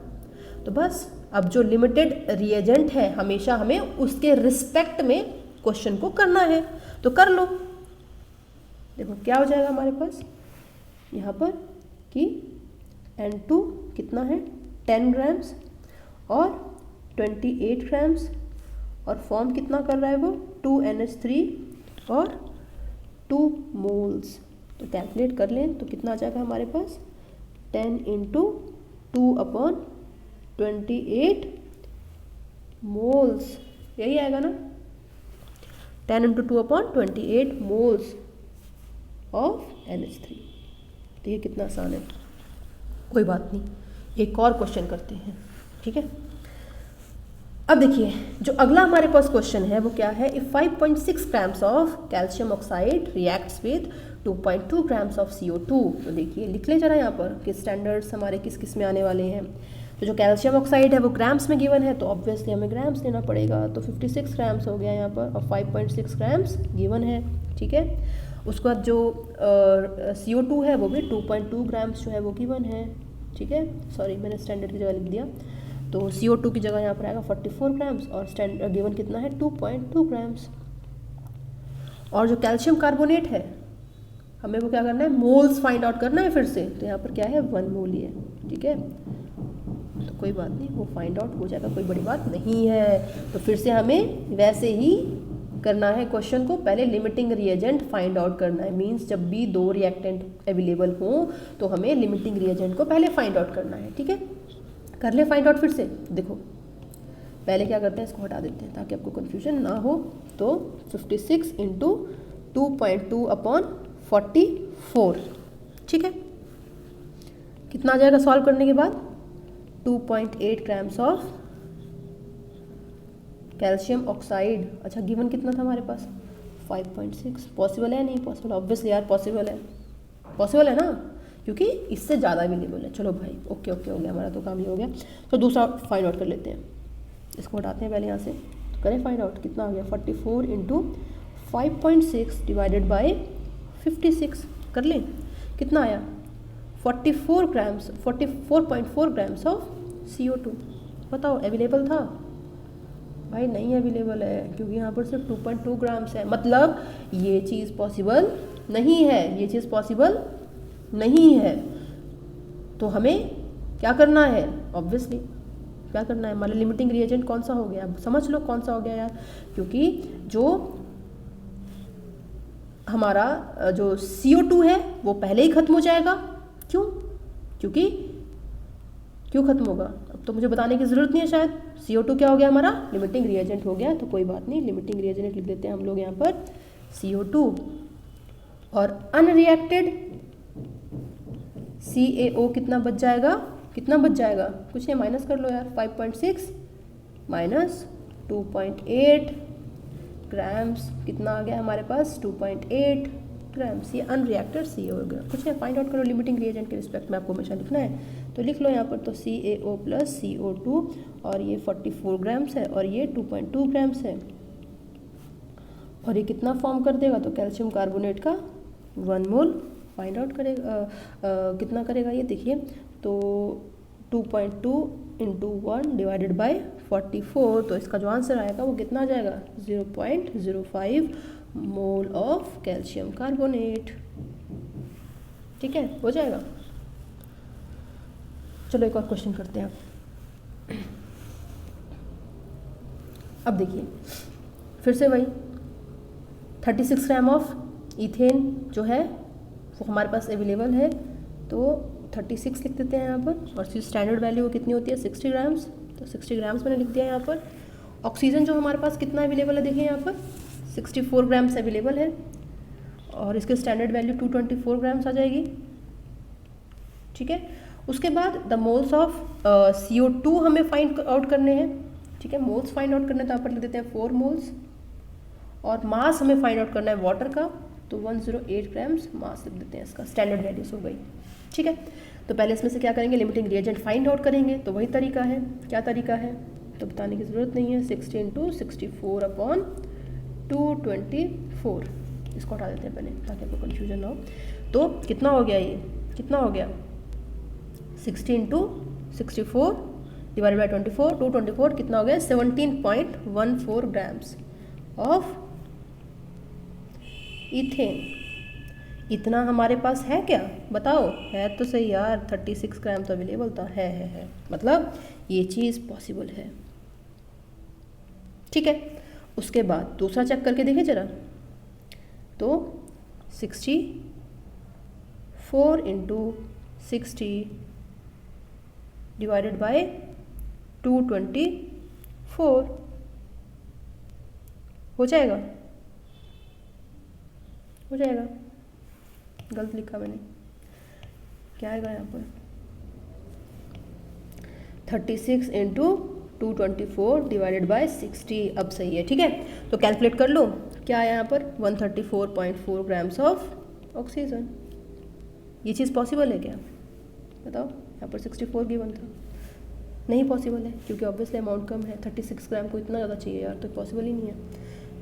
तो बस अब जो लिमिटेड रिएजेंट है हमेशा हमें उसके रिस्पेक्ट में क्वेश्चन को करना है, तो कर लो। देखो क्या हो जाएगा हमारे पास यहाँ पर कि N2 कितना है 10 ग्राम्स और 28 ग्राम्स, और फॉर्म कितना कर रहा है वो 2NH3 और 2 मोल्स। तो कैलकुलेट कर लें तो कितना आ जाएगा हमारे पास 10 इंटू 2/28 मोल्स, यही आएगा ना, 10 इंटू 2/28 मोल्स ऑफ NH3। तो ये कितना आसान है, कोई बात नहीं, एक और क्वेश्चन करते हैं। ठीक है, अब देखिए जो अगला हमारे पास क्वेश्चन है वो क्या है, if 5.6 grams of calcium oxide reacts with 2.2 grams of CO2। तो देखिए लिख ले जरा यहाँ पर कि स्टैंडर्ड्स हमारे किस किस में आने वाले हैं। तो जो कैल्शियम ऑक्साइड है वो ग्राम्स में गिवन है, तो ऑब्वियसली हमें ग्राम्स लेना पड़ेगा, तो 56 ग्राम्स हो गया यहाँ पर, और 5.6 ग्राम्स गिवन है। ठीक है, उसके बाद जो CO2 है वो भी 2.2 ग्राम्स जो है वो गिवन है, ठीक है। सॉरी मैंने स्टैंडर्ड की जगह लिख दिया, तो CO2 की जगह यहाँ पर आएगा 44 ग्राम्स और स्टैंडर्ड गिवन कितना है 2.2 ग्राम्स। और जो कैल्शियम कार्बोनेट है हमें वो क्या करना है, मोल्स फाइंड आउट करना है फिर से, तो यहाँ पर क्या है 1 मोल ही है, ठीक है। तो कोई बात नहीं, वो फाइंड आउट हो जाएगा, कोई बड़ी बात नहीं है। तो फिर से हमें वैसे ही करना है क्वेश्चन को, पहले लिमिटिंग रिएजेंट फाइंड आउट करना है। मींस जब भी 2 रिएक्टेंट अवेलेबल हो तो हमें लिमिटिंग रिएजेंट को पहले फाइंड आउट करना है, ठीक है। कर ले फाइंड आउट फिर से। देखो पहले क्या करते हैं, इसको हटा देते हैं ताकि आपको कन्फ्यूजन ना हो। तो 56 इंटू 2.2 अपॉन 44, ठीक है। कितना आ जाएगा सॉल्व करने के बाद, 2.8 ग्राम्स ऑफ कैल्शियम ऑक्साइड। अच्छा गिवन कितना था हमारे पास, 5.6। पॉसिबल है नहीं पॉसिबल, ऑब्वियसली यार पॉसिबल है, पॉसिबल है ना, क्योंकि इससे ज़्यादा अवेलेबल है। चलो भाई ओके ओके हो गया, हमारा तो काम ही हो गया। तो दूसरा फाइंड आउट कर लेते हैं, इसको हटाते हैं पहले यहाँ से। तो करें फाइंड आउट, कितना आ गया 44 इंटू 5.6 डिवाइडेड बाई 56, कर लें कितना आया 44 ग्राम्स, 44.4 ग्राम्स ऑफ CO2। बताओ अवेलेबल था भाई, नहीं अवेलेबल है क्योंकि यहाँ पर सिर्फ 2.2 ग्राम्स है, मतलब ये चीज़ पॉसिबल नहीं है, ये चीज़ पॉसिबल नहीं है। तो हमें क्या करना है, ऑब्वियसली क्या करना है, हमारा लिमिटिंग रिएजेंट कौन सा हो गया, अब समझ लो कौन सा हो गया यार। क्योंकि जो हमारा जो CO2 है वो पहले ही खत्म हो जाएगा। क्यों, क्योंकि क्यों खत्म होगा अब तो मुझे बताने की ज़रूरत नहीं है शायद। CO2 क्या हो गया, हमारा लिमिटिंग रिएजेंट हो गया, तो कोई बात नहीं, लिमिटिंग रिएजेंट लिख देते हैं हम लोग यहाँ पर CO2। और अनरिएक्टेड CaO कितना बच जाएगा, कितना बच जाएगा, कुछ नहीं माइनस कर लो यार, 5.6 माइनस 2.8 ग्राम्स, कितना आ गया हमारे पास 2.8 ग्राम्स। ये अनरिएक्टेड CO हो गया, कुछ नहीं फाइंड आउट करो लिमिटिंग रिएजेंट के रिस्पेक्ट में आपको हमेशा लिखना है, तो लिख लो यहाँ पर। तो CaO प्लस CO2 और ये 44 ग्राम्स है और ये 2.2 ग्राम्स है, और ये कितना फॉर्म कर देगा, तो कैल्शियम कार्बोनेट का 1 मोल फाइंड आउट करेगा। कितना करेगा ये देखिए, तो 2.2 इंटू 1 डिवाइडेड बाई 44, तो इसका जो आंसर आएगा वो कितना आ जाएगा 0.05 मोल ऑफ कैल्शियम कार्बोनेट, ठीक है, हो जाएगा। चलो एक और क्वेश्चन करते हैं अब देखिए फिर से वही 36 ग्राम ऑफ इथेन जो है वो हमारे पास अवेलेबल है, तो 36 लिख देते हैं यहाँ पर। और इसकी स्टैंडर्ड वैल्यू कितनी होती है 60 ग्राम्स, तो 60 ग्राम्स मैंने लिख दिया यहाँ पर। ऑक्सीजन जो हमारे पास कितना अवेलेबल है देखिए यहाँ पर 64 ग्राम्स अवेलेबल है, और इसके स्टैंडर्ड वैल्यू 224 ग्राम्स आ जाएगी, ठीक है। उसके बाद द मोल्स ऑफ CO2 हमें फाइंड आउट करने हैं, ठीक है, मोल्स फाइंड आउट करने, तो यहाँ पर लिख देते हैं 4 मोल्स। और मास हमें फाइंड आउट करना है वाटर का, तो 108 ग्राम्स मास लिख देते हैं, इसका स्टैंडर्ड वैल्यूज हो गई, ठीक है। तो पहले इसमें से क्या करेंगे, लिमिटिंग रिएजेंट फाइंड आउट करेंगे, तो वही तरीका है। क्या तरीका है तो बताने की ज़रूरत नहीं है, 60 इंटू 64 अपॉन 224, इसको हटा देते हैं पहले ताकि आपको कन्फ्यूजन ना हो। तो कितना हो गया, ये कितना हो गया 60 इंटू 64 डिवाइडेड बाई 24, 224 कितना हो गया 17.14 ग्राम्स ऑफ इथेन। इतना हमारे पास है क्या, बताओ, है तो सही यार, 36 ग्राम तो अवेलेबल था, है, मतलब ये चीज़ पॉसिबल है, ठीक है। उसके बाद दूसरा चेक करके देखिए जरा, तो 64 इंटू 60 डिवाइडेड बाय 224 हो जाएगा, हो जाएगा, गलत लिखा मैंने, क्या आएगा यहाँ पर 36 इंटू 224 डिवाइडेड बाय 60, अब सही है, ठीक है। तो कैलकुलेट कर लो, क्या आया यहाँ पर 134.4 ग्राम्स ऑफ ऑक्सीजन। ये चीज़ पॉसिबल है क्या, बताओ, यहाँ पर 64 गिवन था, नहीं पॉसिबल है क्योंकि ऑब्वियसली अमाउंट कम है, 36 ग्राम को इतना ज़्यादा चाहिए यार, तो पॉसिबल ही नहीं है।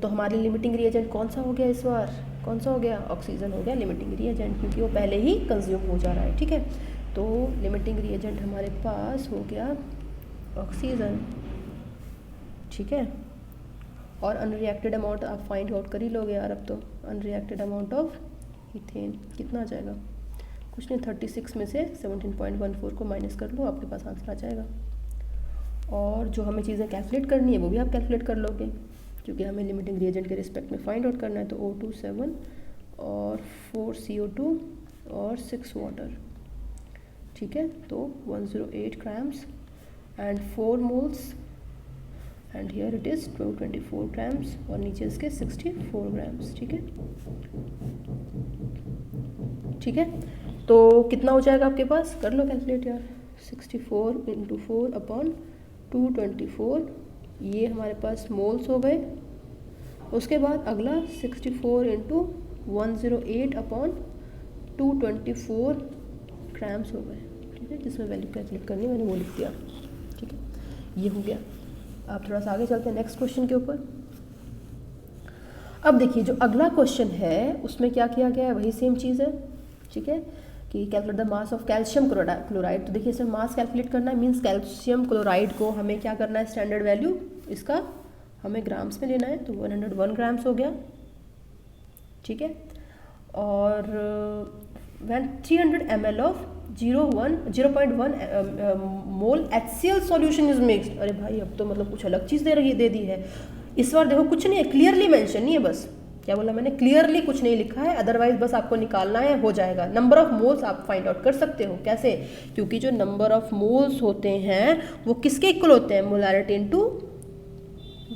तो हमारी लिमिटिंग रिएजेंट कौन सा हो गया इस बार, कौन सा हो गया, ऑक्सीजन हो गया लिमिटिंग रिएजेंट, क्योंकि वो पहले ही कंज्यूम हो जा रहा है, ठीक है। तो लिमिटिंग रिएजेंट हमारे पास हो गया ऑक्सीजन, ठीक है। और अनरिएक्टेड अमाउंट आप फाइंड आउट कर ही लोगे यार अब तो। अनरिएक्टेड अमाउंट ऑफ इथेन कितना आ जाएगा, कुछ नहीं, 36 में से 17.14 को माइनस कर लो, आपके पास आंसर आ जाएगा। और जो हमें चीज़ें कैलकुलेट करनी है वो भी आप कैलकुलेट कर लोगे, क्योंकि हमें लिमिटिंग रिएजेंट के रिस्पेक्ट में फाइंड आउट करना है। तो O2 7 और 4 CO2 और 6 वाटर, ठीक है। तो 108 grams and 4 moles and here it is 24 grams और नीचे इसके 64 ग्राम्स, ठीक है, ठीक है। तो कितना हो जाएगा आपके पास, कर लो कैलकुलेट यार। 64 × 4 अपॉन 224, ये हमारे पास मोल्स हो गए। उसके बाद अगला 64 × 108 अपॉन 224 ग्राम्स हो गए, ठीक है, जिसमें वैल्यू कैलकुलेट करनी मैंने वो लिख दिया, ठीक है, ये हो गया। आप थोड़ा सा आगे चलते हैं नेक्स्ट क्वेश्चन के ऊपर। अब देखिए जो अगला क्वेश्चन है उसमें क्या किया गया है, वही सेम चीज़ है, ठीक है, कि calculate the mass of calcium chloride. तो देखिए इसमें मास कैलकुलेट करना है, मींस कैल्शियम क्लोराइड को हमें क्या करना है, स्टैंडर्ड वैल्यू इसका हमें ग्राम्स में लेना है। तो 101 ग्राम्स हो गया, ठीक है। और when 300 ml of 0.1 mole HCl solution is mixed. अरे भाई अब तो मतलब कुछ अलग चीज़ दे दी है इस बार। देखो कुछ नहीं है, क्लियरली मेंशन नहीं है, बस क्या बोला मैंने, क्लियरली कुछ नहीं लिखा है, अदरवाइज बस आपको निकालना है, हो जाएगा। नंबर ऑफ मोल्स आप फाइंड आउट कर सकते हो, कैसे, क्योंकि जो नंबर ऑफ मोल्स होते हैं वो किसके इक्वल होते हैं, मोलैरिटी इनटू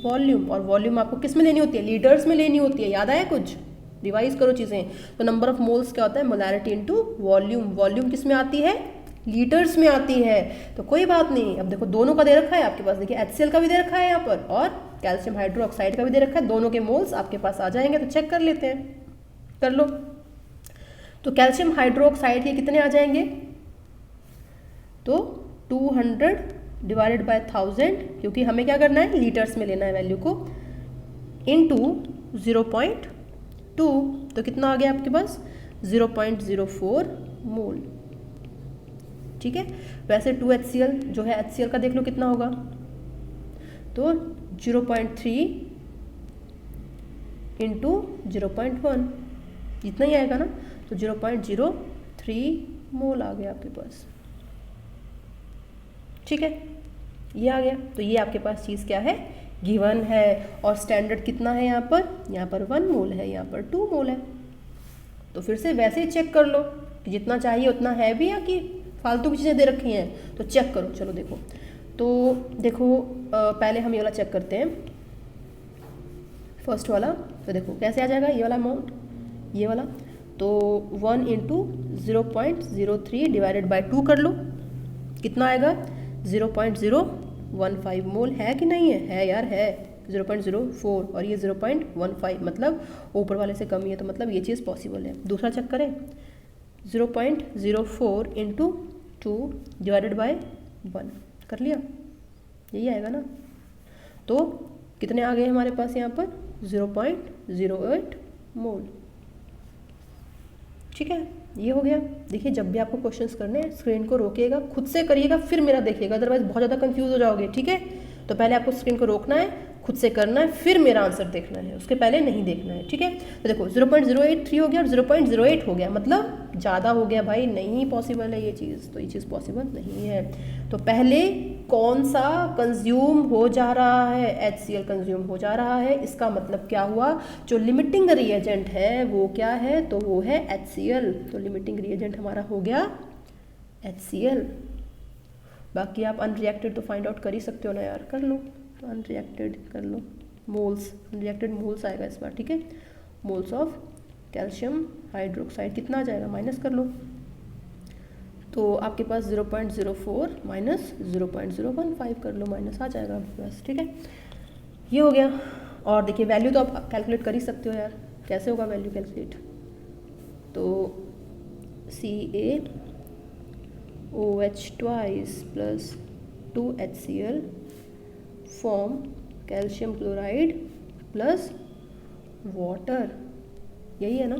वॉल्यूम। और वॉल्यूम आपको किस में लेनी होती है, लीटर्स में लेनी होती है, याद आया कुछ, रिवाइज करो चीज़ें। तो नंबर ऑफ मोल्स क्या होता है, मोलैरिटी इनटू वॉल्यूम। वॉल्यूम किस में आती है, लीटर्स में आती है। तो कोई बात नहीं, अब देखो दोनों का दे रखा है आपके पास, देखिए HCl का भी दे रखा है यहाँ पर और कैल्शियम हाइड्रोक्साइड का भी दे रखा है, दोनों के मोल्स आपके पास आ जाएंगे। तो चेक कर लेते हैं, कर लो। तो कैल्शियम हाइड्रोक्साइड के कितने आ जाएंगे, तो 200 डिवाइडेड बाय 1000, क्योंकि हमें क्या करना है, लीटर्स में लेना है वैल्यू को, इनटू 0.2, तो कितना आ गया आपके पास 0.04 मोल, ठीक है। वैसे 2HCl जो है, HCl का देख लो कितना होगा, तो 0.3 इंटू 0.1, इतना ही आएगा ना, तो 0.03 मोल आ गया आपके पास, ठीक है, ये आ गया। तो ये आपके पास चीज़ क्या है, गिवन है। और स्टैंडर्ड कितना है यहाँ पर 1 मोल है, यहाँ पर 2 मोल है। तो फिर से वैसे ही चेक कर लो कि जितना चाहिए उतना है भी या कि फालतू की चीज़ें दे रखी हैं, तो चेक करो। चलो देखो, तो देखो पहले हम ये वाला चेक करते हैं, फर्स्ट वाला। तो देखो कैसे आ जाएगा ये वाला अमाउंट, ये वाला, तो 1 × 0.03 डिवाइडेड बाय 2 कर लो, कितना आएगा 0.015 मोल, है कि नहीं है यार, है 0.04 और ये 0.15, मतलब ऊपर वाले से कम ही है, तो मतलब ये चीज़ पॉसिबल है। दूसरा चेक करें, 0.04 × 2 डिवाइडेड बाय 1 कर लिया, यही आएगा ना। तो कितने आ गए हमारे पास यहाँ पर 0.08 मोल, ठीक है, ये हो गया। देखिए जब भी आपको क्वेश्चंस करने हैं स्क्रीन को रोकिएगा, खुद से करिएगा, फिर मेरा देखिएगा, अदरवाइज बहुत ज़्यादा कंफ्यूज हो जाओगे, ठीक है। तो पहले आपको स्क्रीन को रोकना है, खुद से करना है, फिर मेरा आंसर देखना है, उसके पहले नहीं देखना है, ठीक है। तो देखो 0.083 हो गया और 0.08 हो गया, मतलब ज़्यादा हो गया भाई, नहीं पॉसिबल है ये चीज़, तो ये चीज़ पॉसिबल नहीं है। तो पहले कौन सा कंज्यूम हो जा रहा है, HCl कंज्यूम हो जा रहा है, इसका मतलब क्या हुआ, जो लिमिटिंग रिएजेंट है वो क्या है, तो वो है HCl। तो लिमिटिंग रिएजेंट हमारा हो गया HCl। बाकी आप अनरिएक्टेड तो फाइंड आउट कर ही सकते हो ना यार, कर लो, तो अनरिएक्टेड कर लो, मोल्स, अनरिएक्टेड मोल्स आएगा इस बार, ठीक है। मोल्स ऑफ कैल्शियम हाइड्रोक्साइड कितना आ जाएगा, माइनस कर लो, तो आपके पास 0.04 माइनस 0.015 कर लो, माइनस आ जाएगा आपके पास, ठीक है, ये हो गया। और देखिए वैल्यू तो आप कैलकुलेट कर ही सकते हो यार, कैसे होगा वैल्यू कैलकुलेट, तो CaOH twice plus 2HCl form calcium chloride plus water, यही है ना।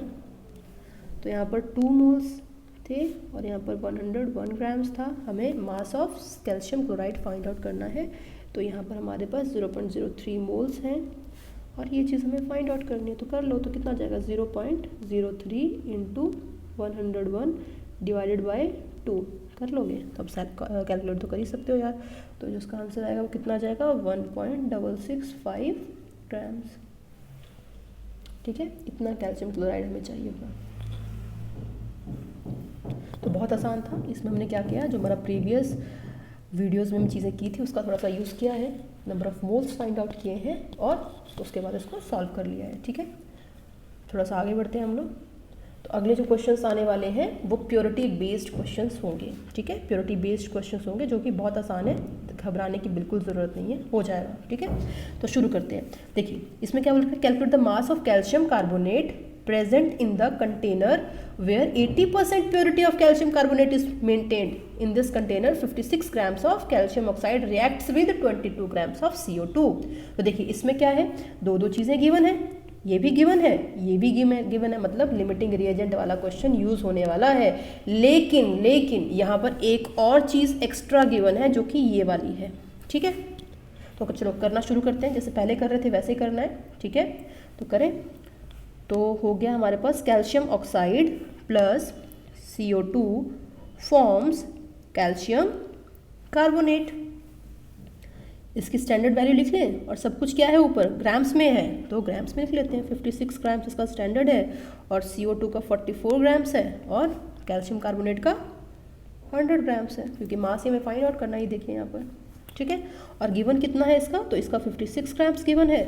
तो यहाँ पर 2 मोल्स थे और यहाँ पर 101 ग्राम्स था। हमें mass of calcium chloride find out करना है। तो यहाँ पर हमारे पास 0.03 मोल्स हैं और ये चीज़ हमें फाइंड आउट करनी है। तो कर लो, तो कितना जाएगा 0.03 इंटू 101 डिवाइडेड बाई 2 कर लोगे, तो अब कैलकुलेट तो कर ही सकते हो यार। तो जो उसका आंसर आएगा वो कितना जाएगा 1.665 ग्राम्स। ठीक है, इतना कैल्शियम क्लोराइड हमें चाहिए होगा। तो बहुत आसान था। इसमें हमने क्या किया, जो हमारा प्रीवियस वीडियोस में हम चीज़ें की थी उसका थोड़ा सा यूज़ किया है, number of moles find out किए हैं और उसके बाद इसको सॉल्व कर लिया है। ठीक है, थोड़ा सा आगे बढ़ते हैं हम लोग। तो अगले जो क्वेश्चंस आने वाले हैं वो प्योरिटी बेस्ड क्वेश्चंस होंगे। ठीक है, प्योरिटी बेस्ड क्वेश्चंस होंगे जो कि बहुत आसान है, घबराने की बिल्कुल ज़रूरत नहीं है, हो जाएगा। ठीक है, तो शुरू करते हैं। देखिए इसमें क्या बोल रहा है, calculate the mass of calcium carbonate present in the container where 80% purity of calcium carbonate is maintained. In this container 56 grams of calcium oxide reacts with 22 grams of CO2. तो देखिए इसमें क्या है, दो चीज़ें गिवन है, ये भी गिवन है, ये भी गिवन है, मतलब लिमिटिंग रिएजेंट वाला क्वेश्चन यूज होने वाला है। लेकिन यहाँ पर एक और चीज़ एक्स्ट्रा गिवन है जो कि ये वाली है। ठीक है, तो चलो करना शुरू करते हैं, जैसे पहले कर रहे थे वैसे ही करना है। ठीक है, तो करें। तो हो गया हमारे पास calcium oxide plus CO2 forms calcium carbonate. इसकी स्टैंडर्ड वैल्यू लिख लें और सब कुछ क्या है ऊपर ग्राम्स में है, तो ग्राम्स में लिख लेते हैं। 56 ग्राम्स इसका स्टैंडर्ड है और CO2 का 44 ग्राम्स है और कैल्शियम कार्बोनेट का 100 ग्राम्स है, क्योंकि मास ही हमें फाइंड आउट करना ही, देखिए यहाँ पर। ठीक है, और गिवन कितना है इसका, तो इसका 56 ग्राम्स गिवन है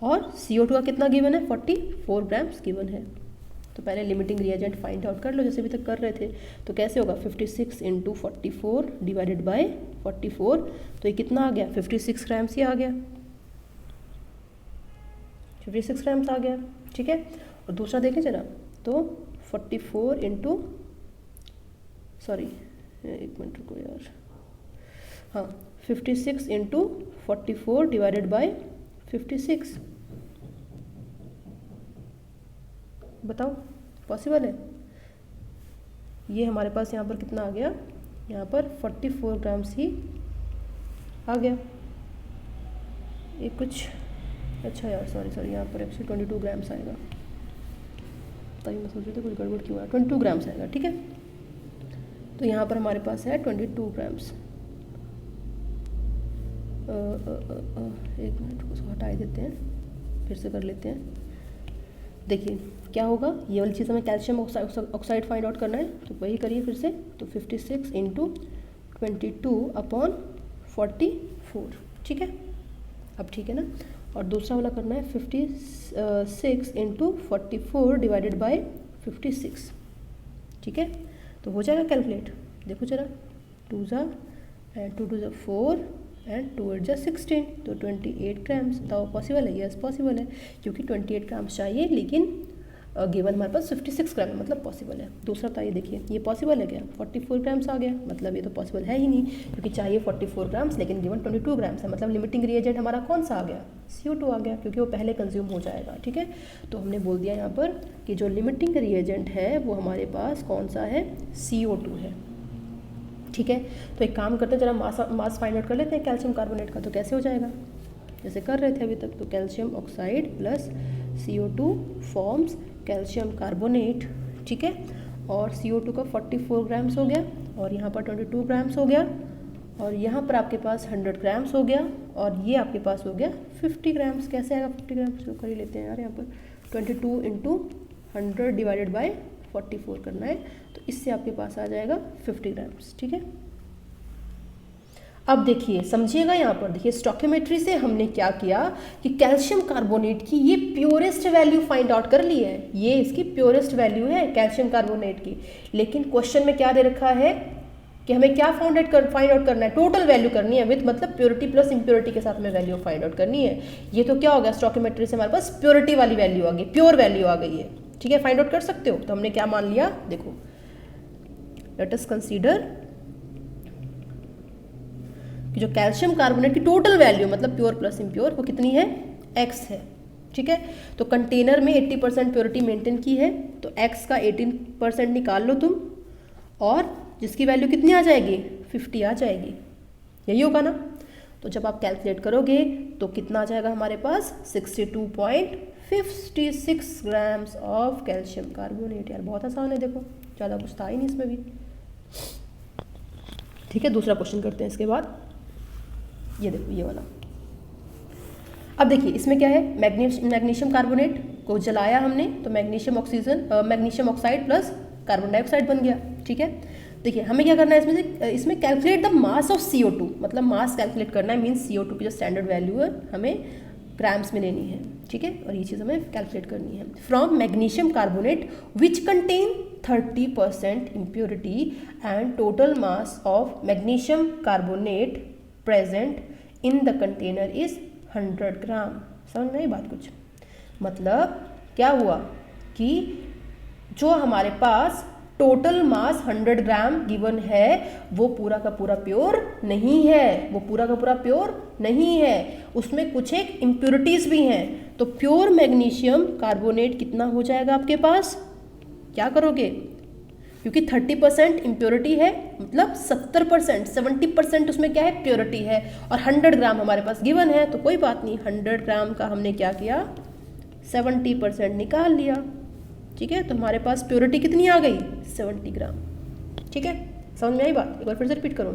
और CO2 का कितना गिवन है 44 ग्राम्स गिवन है। तो पहले लिमिटिंग रिएजेंट फाइंड आउट कर लो जैसे अभी तक कर रहे थे। तो कैसे होगा 56 इंटू 44 डिवाइडेड बाय 44, तो ये कितना आ गया 56 ग्राम्स ही आ गया, 56 ग्राम्स आ गया। ठीक है, और दूसरा देखें जरा, तो 44 इंटू, सॉरी एक मिनट रुको यार, हाँ 56 इंटू 44 डिवाइडेड बाय 56, बताओ पॉसिबल है? ये हमारे पास यहाँ पर कितना आ गया, यहाँ पर 44 ग्राम्स ही आ गया। ये कुछ अच्छा यार, सॉरी यहाँ पर एक्चुअली 22 ग्राम्स आएगा, तभी मैं सोच रही थी कुछ गड़बड़ क्यों आया, 22 ग्राम्स आएगा। ठीक है, तो यहाँ पर हमारे पास है 22 ग्राम्स। एक मिनट को हटा ही देते हैं, फिर से कर लेते हैं। देखिए क्या होगा, ये वाली चीज़ हमें कैल्शियम ऑक्साइड फाइंड आउट करना है, तो वही करिए फिर से। तो 56 इंटू 22 अपॉन 44। ठीक है, अब ठीक है ना। और दूसरा वाला करना है 56 इंटू 44 डिवाइडेड बाय 56। ठीक है, तो हो जाएगा कैलकुलेट, देखो जरा, 2 ज़ा एंड 2 2 ज़ा 4 एंड 2 8 जा 16, तो 28 ग्राम्स। बताओ पॉसिबल है? यस पॉसिबल है, क्योंकि 28 ग्राम्स चाहिए, लेकिन गिवन हमारे पास 56 ग्राम है, मतलब पॉसिबल है। दूसरा बताइए, देखिए ये पॉसिबल है क्या? 44 ग्राम्स आ गया, मतलब ये तो पॉसिबल है ही नहीं, क्योंकि चाहिए 44 ग्राम्स लेकिन गिवन 22 ग्राम्स है, मतलब लिमिटिंग रिएजेंट हमारा कौन सा आ गया? CO2 आ गया, क्योंकि वो पहले कंज्यूम हो जाएगा। ठीक है, तो हमने बोल दिया यहाँ पर कि जो लिमिटिंग रिएजेंट है वो हमारे पास कौन सा है? CO2 है। ठीक है, तो एक काम करते हैं, जरा मास फाइंड आउट कर लेते हैं कैल्शियम कार्बोनेट का। तो कैसे हो जाएगा, जैसे कर रहे थे अभी तक, तो calcium oxide plus CO2 forms calcium carbonate. ठीक है, और CO2 का 44 ग्राम्स हो गया और यहाँ पर 22 ग्राम्स हो गया और यहाँ पर आपके पास 100 ग्राम्स हो गया और ये आपके पास हो गया 50 ग्राम्स। कैसे आएगा 50 ग्राम्स? तो कर ही लेते हैं यार, यहाँ पर 22 इंटू 100 डिवाइडेड बाय 44 करना है, तो इससे आपके पास आ जाएगा 50 ग्राम्स। ठीक है, अब देखिए समझिएगा, यहाँ पर देखिए स्टोकियोमेट्री से हमने क्या किया कि कैल्शियम कार्बोनेट की ये प्योरेस्ट वैल्यू फाइंड आउट कर ली है, ये इसकी प्योरेस्ट वैल्यू है कैल्शियम कार्बोनेट की। लेकिन क्वेश्चन में क्या दे रखा है कि हमें क्या फाइंड आउट करना है? टोटल वैल्यू करनी है, विथ मतलब प्योरिटी प्लस इम्प्योरिटी के साथ में वैल्यू फाइंड आउट करनी है। ये तो क्या हो गया, स्टोकियोमेट्री से हमारे पास प्योरिटी वाली वैल्यू आ गई, प्योर वैल्यू आ गई है। ठीक है, फाइंड आउट कर सकते हो। तो हमने क्या मान लिया, देखो लेट अस कंसीडर कि जो कैल्शियम कार्बोनेट की टोटल वैल्यू मतलब प्योर प्लस इम्प्योर वो कितनी है? X है। ठीक है। तो कंटेनर में 80% प्योरिटी मेंटेन की है, तो x का 18% निकाल लो तुम, और जिसकी वैल्यू कितनी आ जाएगी, 50 आ जाएगी, यही होगा ना। तो जब आप कैलकुलेट करोगे तो कितना आ जाएगा हमारे पास, 62.56 ग्राम्स ऑफ कैल्शियम कार्बोनेट। यार बहुत आसान है, देखो ज़्यादा कुछ था ही नहीं इसमें भी। ठीक है, दूसरा क्वेश्चन करते हैं इसके बाद। ये देखो ये वाला। अब देखिए इसमें क्या है, मैग्नीशियम कार्बोनेट को जलाया हमने तो magnesium oxide plus carbon dioxide बन गया। ठीक है, देखिए हमें क्या करना है इसमें calculate the mass of CO2, मतलब मास कैलकुलेट करना है, मीन्स CO2 की जो स्टैंडर्ड वैल्यू है हमें ग्राम्स में लेनी है। ठीक है, और ये चीज़ हमें कैलकुलेट करनी है। From magnesium carbonate which contain 30% impurity and total mass of magnesium carbonate present in the container is 100 ग्राम। समझ में आई बात कुछ? मतलब क्या हुआ कि जो हमारे पास टोटल मास 100 ग्राम गिवन है वो पूरा का पूरा प्योर नहीं है, वो पूरा का पूरा प्योर नहीं है, उसमें कुछ एक इम्प्योरिटीज भी हैं। तो प्योर मैग्नीशियम कार्बोनेट कितना हो जाएगा आपके पास, क्या करोगे, क्योंकि 30% इम्प्योरिटी है, मतलब 70%, 70% उसमें क्या है, प्योरिटी है, और 100 ग्राम हमारे पास गिवन है। तो कोई बात नहीं, 100 ग्राम का हमने क्या किया, 70% निकाल लिया। ठीक है, तो हमारे पास प्योरिटी कितनी आ गई, 70 ग्राम। ठीक है, समझ में आई बात? एक बार फिर से रिपीट करूँ।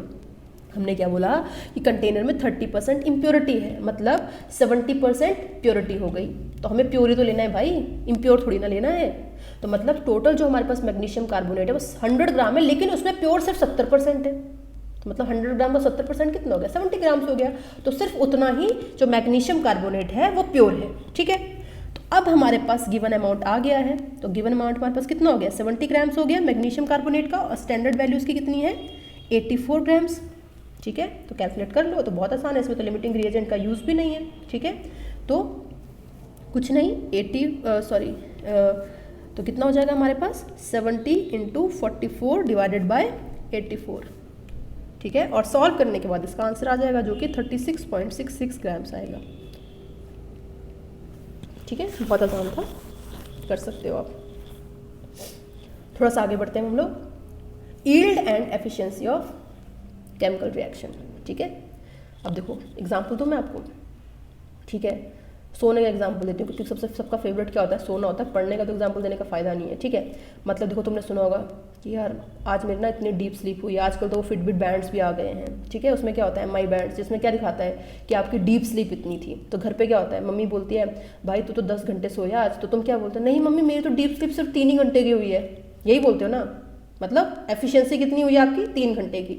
हमने क्या बोला कि कंटेनर में 30% इम्प्योरिटी है, मतलब 70% प्योरिटी हो गई। तो हमें प्योर ही तो लेना है भाई, इम्प्योर थोड़ी ना लेना है। तो मतलब टोटल जो हमारे पास मैग्नीशियम कार्बोनेट है वो 100 ग्राम है, लेकिन उसमें प्योर सिर्फ 70% है। तो मतलब 100 ग्राम का 70% कितना हो गया, 70 ग्राम्स हो गया। तो सिर्फ उतना ही जो मैग्नीशियम कार्बोनेट है वो प्योर है। ठीक है, तो अब हमारे पास गिवन अमाउंट आ गया है। तो गिवन अमाउंट हमारे पास कितना हो गया, 70 ग्राम्स हो गया मैग्नीशियम कार्बोनेट का, और स्टैंडर्ड वैल्यू उसकी कितनी है, 84 ग्राम्स। ठीक है, तो कैलकुलेट कर लो, तो बहुत आसान है, इसमें तो लिमिटिंग रिएजेंट का यूज़ भी नहीं है। ठीक है, तो कुछ नहीं, तो कितना हो जाएगा हमारे पास, 70 × 44 डिवाइडेड बाय 84। ठीक है, और सॉल्व करने के बाद इसका आंसर आ जाएगा जो कि 36.66 ग्राम्स आएगा। ठीक है, बहुत आसान था, कर सकते हो आप। थोड़ा सा आगे बढ़ते हैं हम लोग, yield and efficiency of chemical reaction. ठीक है, अब देखो एग्जाम्पल दूँ मैं आपको। ठीक है, सोने का एग्जाम्पल देती हूँ, क्योंकि सबका फेवरेट क्या होता है, सोना होता है। पढ़ने का तो एग्जाम्पल देने का फ़ायदा नहीं है। ठीक है, मतलब देखो तुमने सुना होगा कि यार आज मेरी ना इतनी डीप स्लीप हुई। आजकल तो वो फिटबिट बैंड्स भी आ गए हैं। ठीक है, उसमें क्या होता है, MI बैंड्स, जिसमें क्या दिखाता है कि आपकी डीप स्लीप इतनी थी। तो घर पे क्या होता है, मम्मी बोलती है भाई तू तो 10 घंटे सोया आज, तो तुम क्या बोलते हो, नहीं मम्मी मेरी तो डीप स्लीप सिर्फ 3 ही घंटे की हुई है। यही बोलते हो ना, मतलब एफिशिएंसी कितनी हुई आपकी, 3 घंटे की।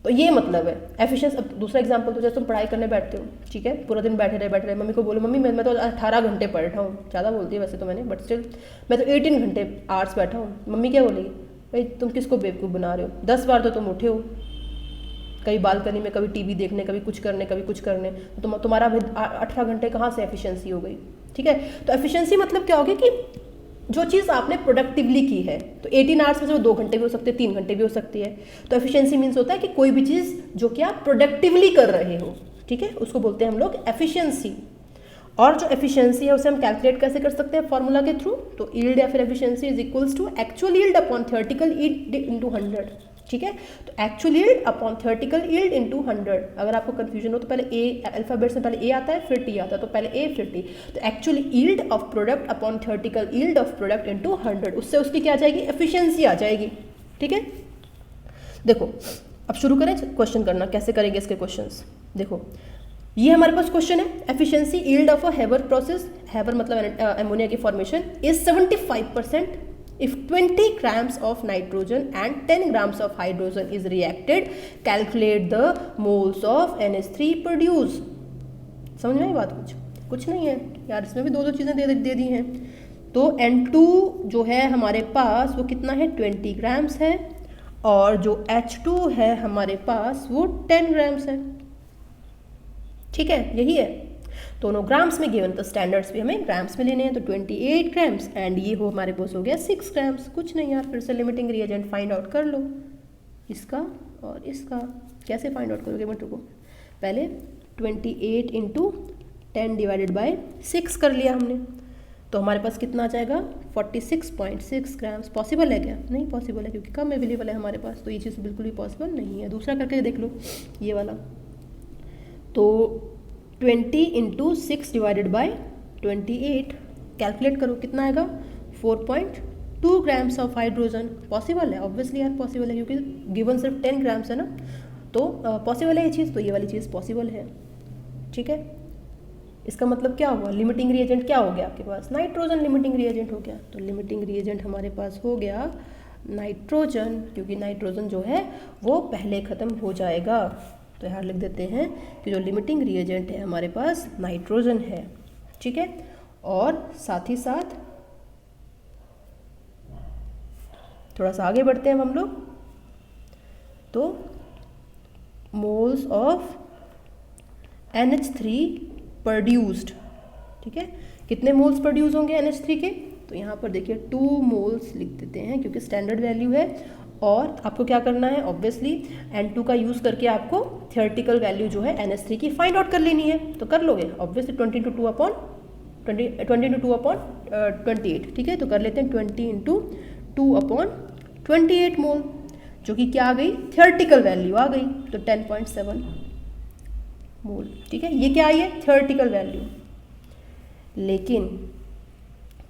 तो ये मतलब है एफिशिएंसी। अब दूसरा एग्जांपल, तो जैसे तुम पढ़ाई करने बैठते हो, ठीक है, पूरा दिन बैठे रहे, मम्मी को बोलो मम्मी मैं तो 18 घंटे पढ़ रहा हूँ। ज़्यादा बोलती है वैसे तो मैंने, बट स्टिल मैं तो 18 घंटे आवर्स बैठा हूँ। मम्मी क्या बोलेगी, भाई तुम किसको बेवकूफ़ बना रहे हो, 10 बार तो तुम उठे हो, कभी बालकनी में, कभी टीवी देखने, कभी कुछ करने, कभी कुछ करने, तो तुम्हारा 18 घंटे कहाँ से एफिशिएंसी हो गई। ठीक है, तो एफिशिएंसी मतलब क्या होगी कि जो चीज़ आपने प्रोडक्टिवली की है, तो 18 आवर्स में से वो 2 घंटे भी हो सकते हैं, 3 घंटे भी हो सकती है। तो एफिशिएंसी मीन्स होता है कि कोई भी चीज़ जो कि आप प्रोडक्टिवली कर रहे हो, ठीक है, उसको बोलते हैं हम लोग एफिशिएंसी। और जो एफिशिएंसी है उसे हम कैलकुलेट कैसे कर सकते हैं, फॉर्मूला के थ्रू। तो यील्ड या फिर efficiency is equals to actual yield upon theoretical yield into 100। ठीक है, तो actual yield upon theoretical yield into 100। अगर आपको कंफ्यूजन हो तो पहले ए, अल्फाबेट्स में पहले ए आता है फिर टी आता है, तो पहले ए फिर टी। तो actual yield of product upon theoretical yield of product into 100, उससे उसकी क्या आ जाएगी, एफिशिएंसी आ जाएगी। ठीक है, देखो अब शुरू करें क्वेश्चन करना, कैसे करेंगे इसके क्वेश्चंस। देखो ये हमारे पास क्वेश्चन है, efficiency yield of a Haber process, Haber मतलब अमोनिया की formation, is 75% if 20 grams of nitrogen and 10 grams of hydrogen is reacted, calculate the moles of NH3 produce। समझ में आई बात? कुछ नहीं है यार, इसमें भी दो चीज़ें दे दी हैं। तो N2 जो है हमारे पास वो कितना है, 20 ग्राम्स है, और जो H2 है हमारे पास वो 10 ग्राम्स है। ठीक है, यही है, दोनों ग्राम्स में गिवन, तो स्टैंडर्ड्स भी हमें ग्राम्स में लेने हैं। तो 28 ग्राम्स एंड ये हो हमारे पास हो गया 6 ग्राम्स। कुछ नहीं यार, फिर से लिमिटिंग रिएजेंट फाइंड आउट कर लो, इसका और इसका। कैसे फाइंड आउट करोगे, मत रुको, पहले 28 × 10 डिवाइडेड बाय 6 कर लिया हमने, तो हमारे पास कितना आ जाएगा 46.6 ग्राम्स। पॉसिबल है क्या? नहीं पॉसिबल है, क्योंकि कम अवेलेबल है हमारे पास, तो ये चीज़ बिल्कुल भी पॉसिबल नहीं है। दूसरा करके देख लो, ये वाला, तो 20 इंटू 6 डिवाइडेड बाय 28, कैलकुलेट करो कितना आएगा 4.2 ग्राम्स ऑफ हाइड्रोजन। पॉसिबल है, ऑब्वियसली यार पॉसिबल है, क्योंकि गिवन सिर्फ 10 ग्राम्स है ना, तो पॉसिबल है ये चीज़, तो ये वाली चीज़ पॉसिबल है। ठीक है, इसका मतलब क्या हुआ, लिमिटिंग रिएजेंट क्या हो गया आपके पास, नाइट्रोजन लिमिटिंग रिएजेंट हो गया। तो लिमिटिंग रिएजेंट हमारे पास हो गया नाइट्रोजन, क्योंकि नाइट्रोजन जो है वो पहले ख़त्म हो जाएगा। तो यहाँ लिख देते हैं कि जो लिमिटिंग रिएजेंट है हमारे पास नाइट्रोजन है। ठीक है, और साथ ही साथ थोड़ा सा आगे बढ़ते हैं हम लोग, तो मोल्स ऑफ NH3 प्रोड्यूस्ड। ठीक है, कितने मोल्स प्रोड्यूस होंगे NH3 के, तो यहाँ पर देखिए 2 मोल्स लिख देते हैं, क्योंकि स्टैंडर्ड वैल्यू है। और आपको क्या करना है, ऑब्वियसली N2 का यूज़ करके आपको थियोरेटिकल वैल्यू जो है NH3 की फाइंड आउट कर लेनी है, तो कर लोगे ऑब्वियसली 20 इंटू 2/28। ठीक है, तो कर लेते हैं 20 इंटू 2/28 मोल, जो कि क्या आ गई, थियोरेटिकल वैल्यू आ गई, तो 10.7 मोल। ठीक है, ये क्या आई है, थियोरेटिकल वैल्यू। लेकिन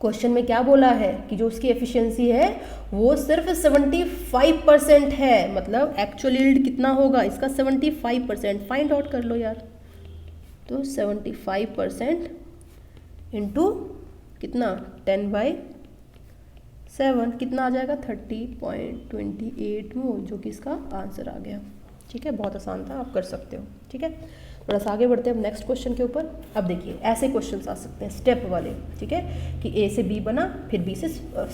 क्वेश्चन में क्या बोला है कि जो उसकी एफिशिएंसी है वो सिर्फ 75% है, मतलब एक्चुअल यील्ड कितना होगा इसका 75%। फाइंड आउट कर लो यार, तो 75% इंटू कितना 10/7 कितना आ जाएगा 30.28 मोल, जो कि इसका आंसर आ गया। ठीक है, बहुत आसान था, आप कर सकते हो। ठीक है, थोड़ा सा आगे बढ़ते हैं अब नेक्स्ट क्वेश्चन के ऊपर। अब देखिए ऐसे क्वेश्चंस आ सकते हैं स्टेप वाले। ठीक है, कि A से B बना, फिर B से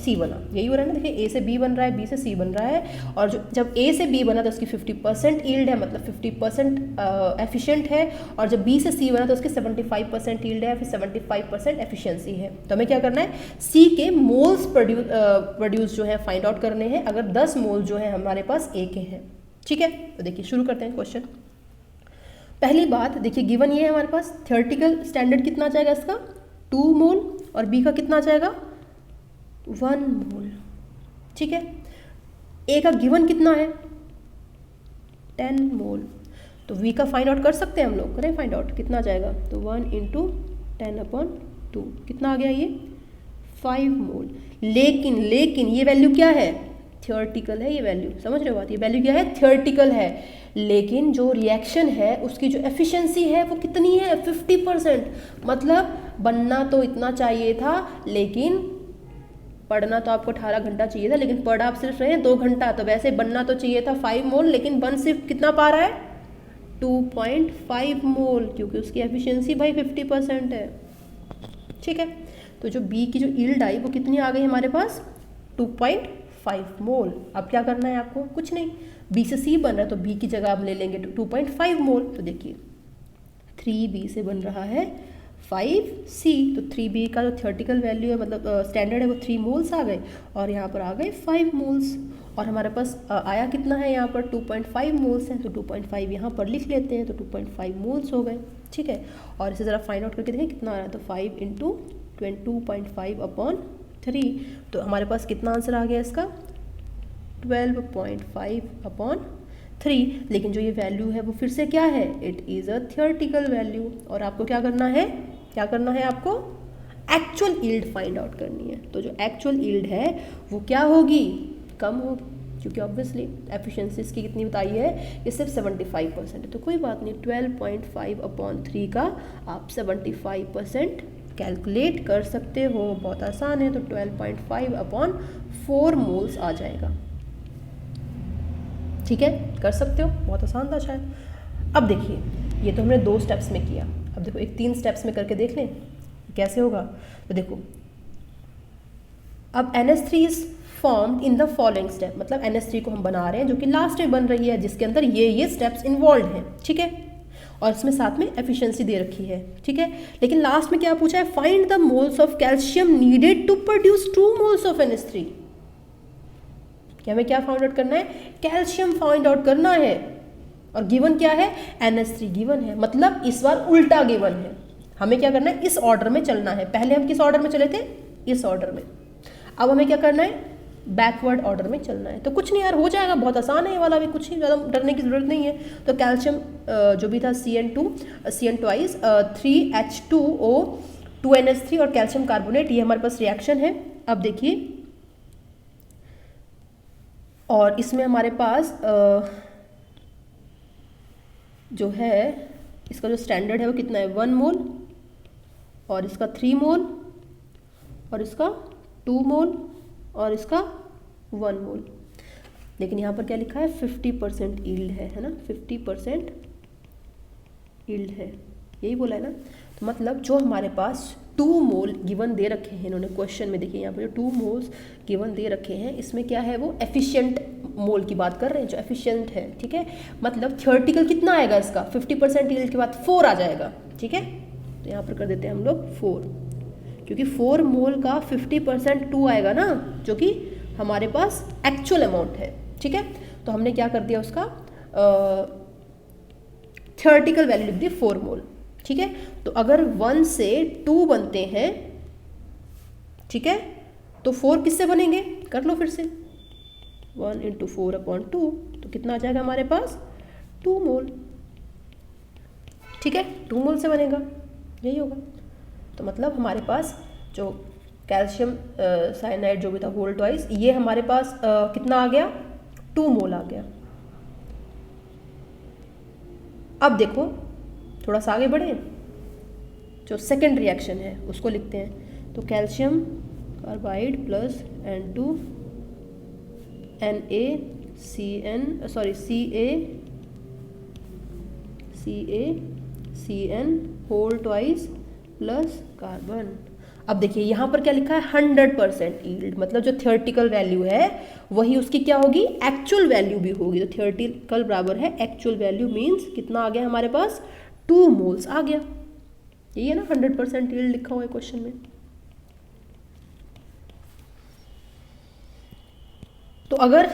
C बना, यही हो रहा है ना। देखिए A से B बन रहा है, B से C बन रहा है, और जब A से B बना तो उसकी 50% यील्ड है, मतलब 50% एफिशिएंट है, और जब B से C बना तो उसकी 75% यील्ड है, फिर 75% एफिशिएंसी है। तो हमें क्या करना है, C के मोल्स प्रोड्यूस जो है फाइंड आउट करने हैं, अगर 10 मोल जो है हमारे पास A के हैं। ठीक है, तो देखिए शुरू करते हैं क्वेश्चन। पहली बात देखिए, गिवन ये है हमारे पास, थियोरेटिकल स्टैंडर्ड कितना जाएगा इसका 2 मोल, और B का कितना जाएगा 1 मोल। ठीक है, A का गिवन कितना है 10 मोल, तो V का फाइंड आउट कर सकते हैं हम लोग, करें फाइंड आउट, कितना जाएगा, तो 1 इंटू 10/2 कितना आ गया ये 5 मोल। लेकिन ये वैल्यू क्या है, थियोरेटिकल है ये वैल्यू, समझ रहे हो बात, ये वैल्यू क्या है, थियोरेटिकल है। लेकिन जो रिएक्शन है उसकी जो एफिशिएंसी है वो कितनी है 50%, मतलब बनना तो इतना चाहिए था, लेकिन पढ़ना तो आपको 18 घंटा चाहिए था, लेकिन पढ़ आप सिर्फ रहे हैं 2 घंटा, तो वैसे बनना तो चाहिए था 5 मोल, लेकिन बन सिर्फ कितना पा रहा है 2.5 मोल, क्योंकि उसकी एफिशिएंसी भाई 50% है। ठीक है, तो जो B की जो यील्ड आई वो कितनी आ गई हमारे पास 2.5 मोल। अब क्या करना है आपको, कुछ नहीं, B से C बन रहा है तो B की जगह आप ले लेंगे 2.5 मोल। तो देखिए 3B से बन रहा है 5C, तो 3B का जो थियोरेटिकल वैल्यू है, मतलब स्टैंडर्ड है, वो 3 मोल्स आ गए, और यहाँ पर आ गए 5 मोल्स, और हमारे पास आया कितना है यहाँ पर 2.5 मोल्स हैं, तो 2.5 यहाँ पर लिख लेते हैं, तो 2.5 मोल्स हो गए। ठीक है, और इसे ज़रा फाइंड आउट करके देखें कितना आ रहा है, तो 5 इंटू 2.5/3, तो हमारे पास कितना आंसर आ गया इसका 12.5/3। लेकिन जो ये वैल्यू है वो फिर से क्या है, it is a theoretical value, और आपको क्या करना है आपको एक्चुअल यील्ड फाइंड आउट करनी है। तो जो एक्चुअल यील्ड है वो क्या होगी, कम होगी, क्योंकि ऑब्वियसली एफिशिएंसी इसकी कितनी बताई है, ये सिर्फ 75% है, तो कोई बात नहीं, 12.5/3 का आप 75% कैलकुलेट कर सकते हो, बहुत आसान है, तो 12.5/4 मोल्स आ जाएगा। ठीक है, कर सकते हो, बहुत आसान था शायद। अब देखिए ये तो हमने 2 स्टेप्स में किया, अब देखो एक 3 स्टेप्स में करके देख लें कैसे होगा। तो देखो अब NH3 is formed in the following step, मतलब NH3 को हम बना रहे हैं जो कि लास्ट में बन रही है, जिसके अंदर ये स्टेप्स इन्वॉल्व हैं। ठीक है, और इसमें साथ में एफिशिएंसी दे रखी है। ठीक है, लेकिन लास्ट में क्या पूछा है, find the moles of calcium needed to produce 2 moles of NH3। क्या हमें क्या फाइंड आउट करना है, कैल्शियम फाइंड आउट करना है, और गिवन क्या है NH3 गिवन है, मतलब इस बार उल्टा गिवन है। हमें क्या करना है, इस ऑर्डर में चलना है। पहले हम किस ऑर्डर में चले थे, इस ऑर्डर में। अब हमें क्या करना है, बैकवर्ड ऑर्डर में चलना है। तो कुछ नहीं यार, हो जाएगा, बहुत आसान है ये वाला भी, कुछ ही ज़्यादा डरने की ज़रूरत नहीं है। तो कैल्शियम जो भी था CN ट्वाइस 3H2O 2NH3 और कैल्शियम कार्बोनेट, ये हमारे पास रिएक्शन है। अब देखिए, और इसमें हमारे पास जो है इसका जो स्टैंडर्ड है वो कितना है, 1 मोल, और इसका 3 मोल, और इसका 2 मोल, और इसका 1 मोल। लेकिन यहाँ पर क्या लिखा है, 50% यील्ड है ना, 50% यील्ड है, यही बोला है ना। तो मतलब जो हमारे पास 2 मोल गिवन दे रखे हैं इन्होंने क्वेश्चन में, देखिए यहाँ पर जो 2 मोल्स गिवन दे रखे हैं, इसमें क्या है, वो एफिशिएंट मोल की बात कर रहे हैं, जो एफिशिएंट है, ठीक है। मतलब थियोरेटिकल कितना आएगा इसका, 50% यील्ड के बाद 4 आ जाएगा, ठीक है। तो यहाँ पर कर देते हैं हम लोग 4, क्योंकि 4 मोल का 50% 2 आएगा ना, जो कि हमारे पास एक्चुअल अमाउंट है, ठीक है। तो हमने क्या कर दिया, उसका थियोरेटिकल वैल्यू लिख दी 4 मोल, ठीक है। तो अगर 1 से 2 बनते हैं, ठीक है, तो 4 किससे बनेंगे, कर लो फिर से, 1 × 4/2, तो कितना आ जाएगा हमारे पास, 2 मोल, ठीक है, 2 मोल से बनेगा, यही होगा। तो मतलब हमारे पास जो कैल्शियम साइनाइड जो भी था होल ट्वाइस, ये हमारे पास कितना आ गया, 2 मोल आ गया। अब देखो थोड़ा सा आगे बढ़े, जो सेकेंड रिएक्शन है उसको लिखते हैं। तो calcium carbide plus CaCN whole twice plus carbon. अब देखिए यहाँ पर क्या लिखा है, 100% यील्ड, मतलब जो थियोरेटिकल वैल्यू है वही उसकी क्या होगी, एक्चुअल वैल्यू भी होगी। तो थियोरेटिकल बराबर है एक्चुअल वैल्यू, मीन्स कितना आ गया हमारे पास, 2 मोल्स आ गया। यही है ना 100% यील्ड लिखा हुआ है क्वेश्चन में। तो अगर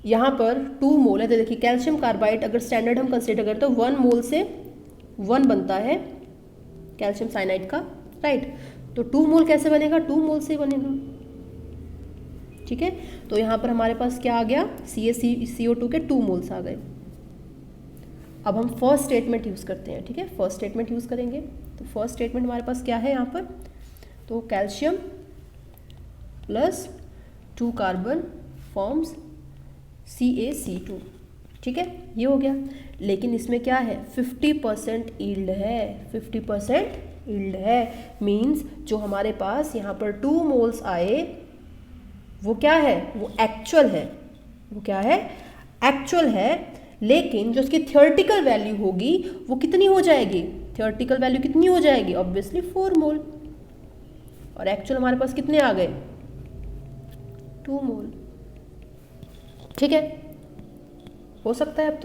यहाँ पर 2 मोल है, तो देखिए कैल्शियम कार्बाइड अगर स्टैंडर्ड हम कंसिडर करें तो 1 मोल से 1 बनता है कैल्शियम साइनाइड का, राइट। तो 2 मोल कैसे बनेगा, 2 मोल से बनेगा, ठीक है। तो यहाँ पर हमारे पास क्या आ गया, CaCO2 के 2 मोल्स आ गए। अब हम फर्स्ट स्टेटमेंट यूज़ करते हैं, ठीक है, फर्स्ट स्टेटमेंट यूज़ करेंगे। तो फर्स्ट स्टेटमेंट हमारे पास क्या है यहाँ पर, तो calcium plus 2 carbon forms CaC2, ठीक है, ये हो गया। लेकिन इसमें क्या है, 50% यील्ड है, 50% यील्ड है, मीन्स जो हमारे पास यहाँ पर 2 मोल्स आए वो क्या है, वो एक्चुअल है, वो क्या है, एक्चुअल है। लेकिन जो उसकी थियोरेटिकल वैल्यू होगी वो कितनी हो जाएगी, थियोरेटिकल वैल्यू कितनी हो जाएगी, ऑब्वियसली 4 मोल, और एक्चुअल हमारे पास कितने आ गए, 2 मोल, ठीक है, हो सकता है अब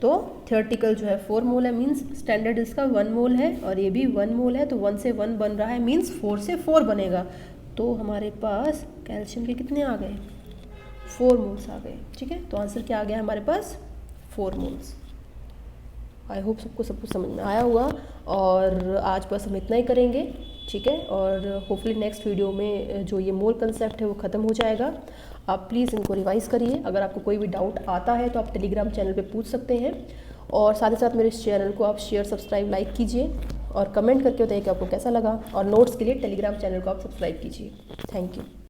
तो थियोरेटिकल जो है 4 मोल है, मींस स्टैंडर्ड इसका 1 मोल है, और ये भी 1 मोल है, तो 1 से 1 बन रहा है, मींस 4 से 4 बनेगा। तो हमारे पास कैल्शियम के कितने आ गए, 4 मोल्स आ गए, ठीक है। तो आंसर क्या आ गया हमारे पास, 4 मोल्स। आई होप सबको सब कुछ समझ में आया होगा, और आज बस हम इतना ही करेंगे, ठीक है। और होपफुली नेक्स्ट वीडियो में जो ये मोल कंसेप्ट है वो ख़त्म हो जाएगा। आप प्लीज़ इनको रिवाइज़ करिए। अगर आपको कोई भी डाउट आता है तो आप टेलीग्राम चैनल पे पूछ सकते हैं, और साथ ही साथ मेरे इस चैनल को आप शेयर, सब्सक्राइब, लाइक कीजिए, और कमेंट करके बताइए कि आपको कैसा लगा, और नोट्स के लिए टेलीग्राम चैनल को आप सब्सक्राइब कीजिए। Thank you.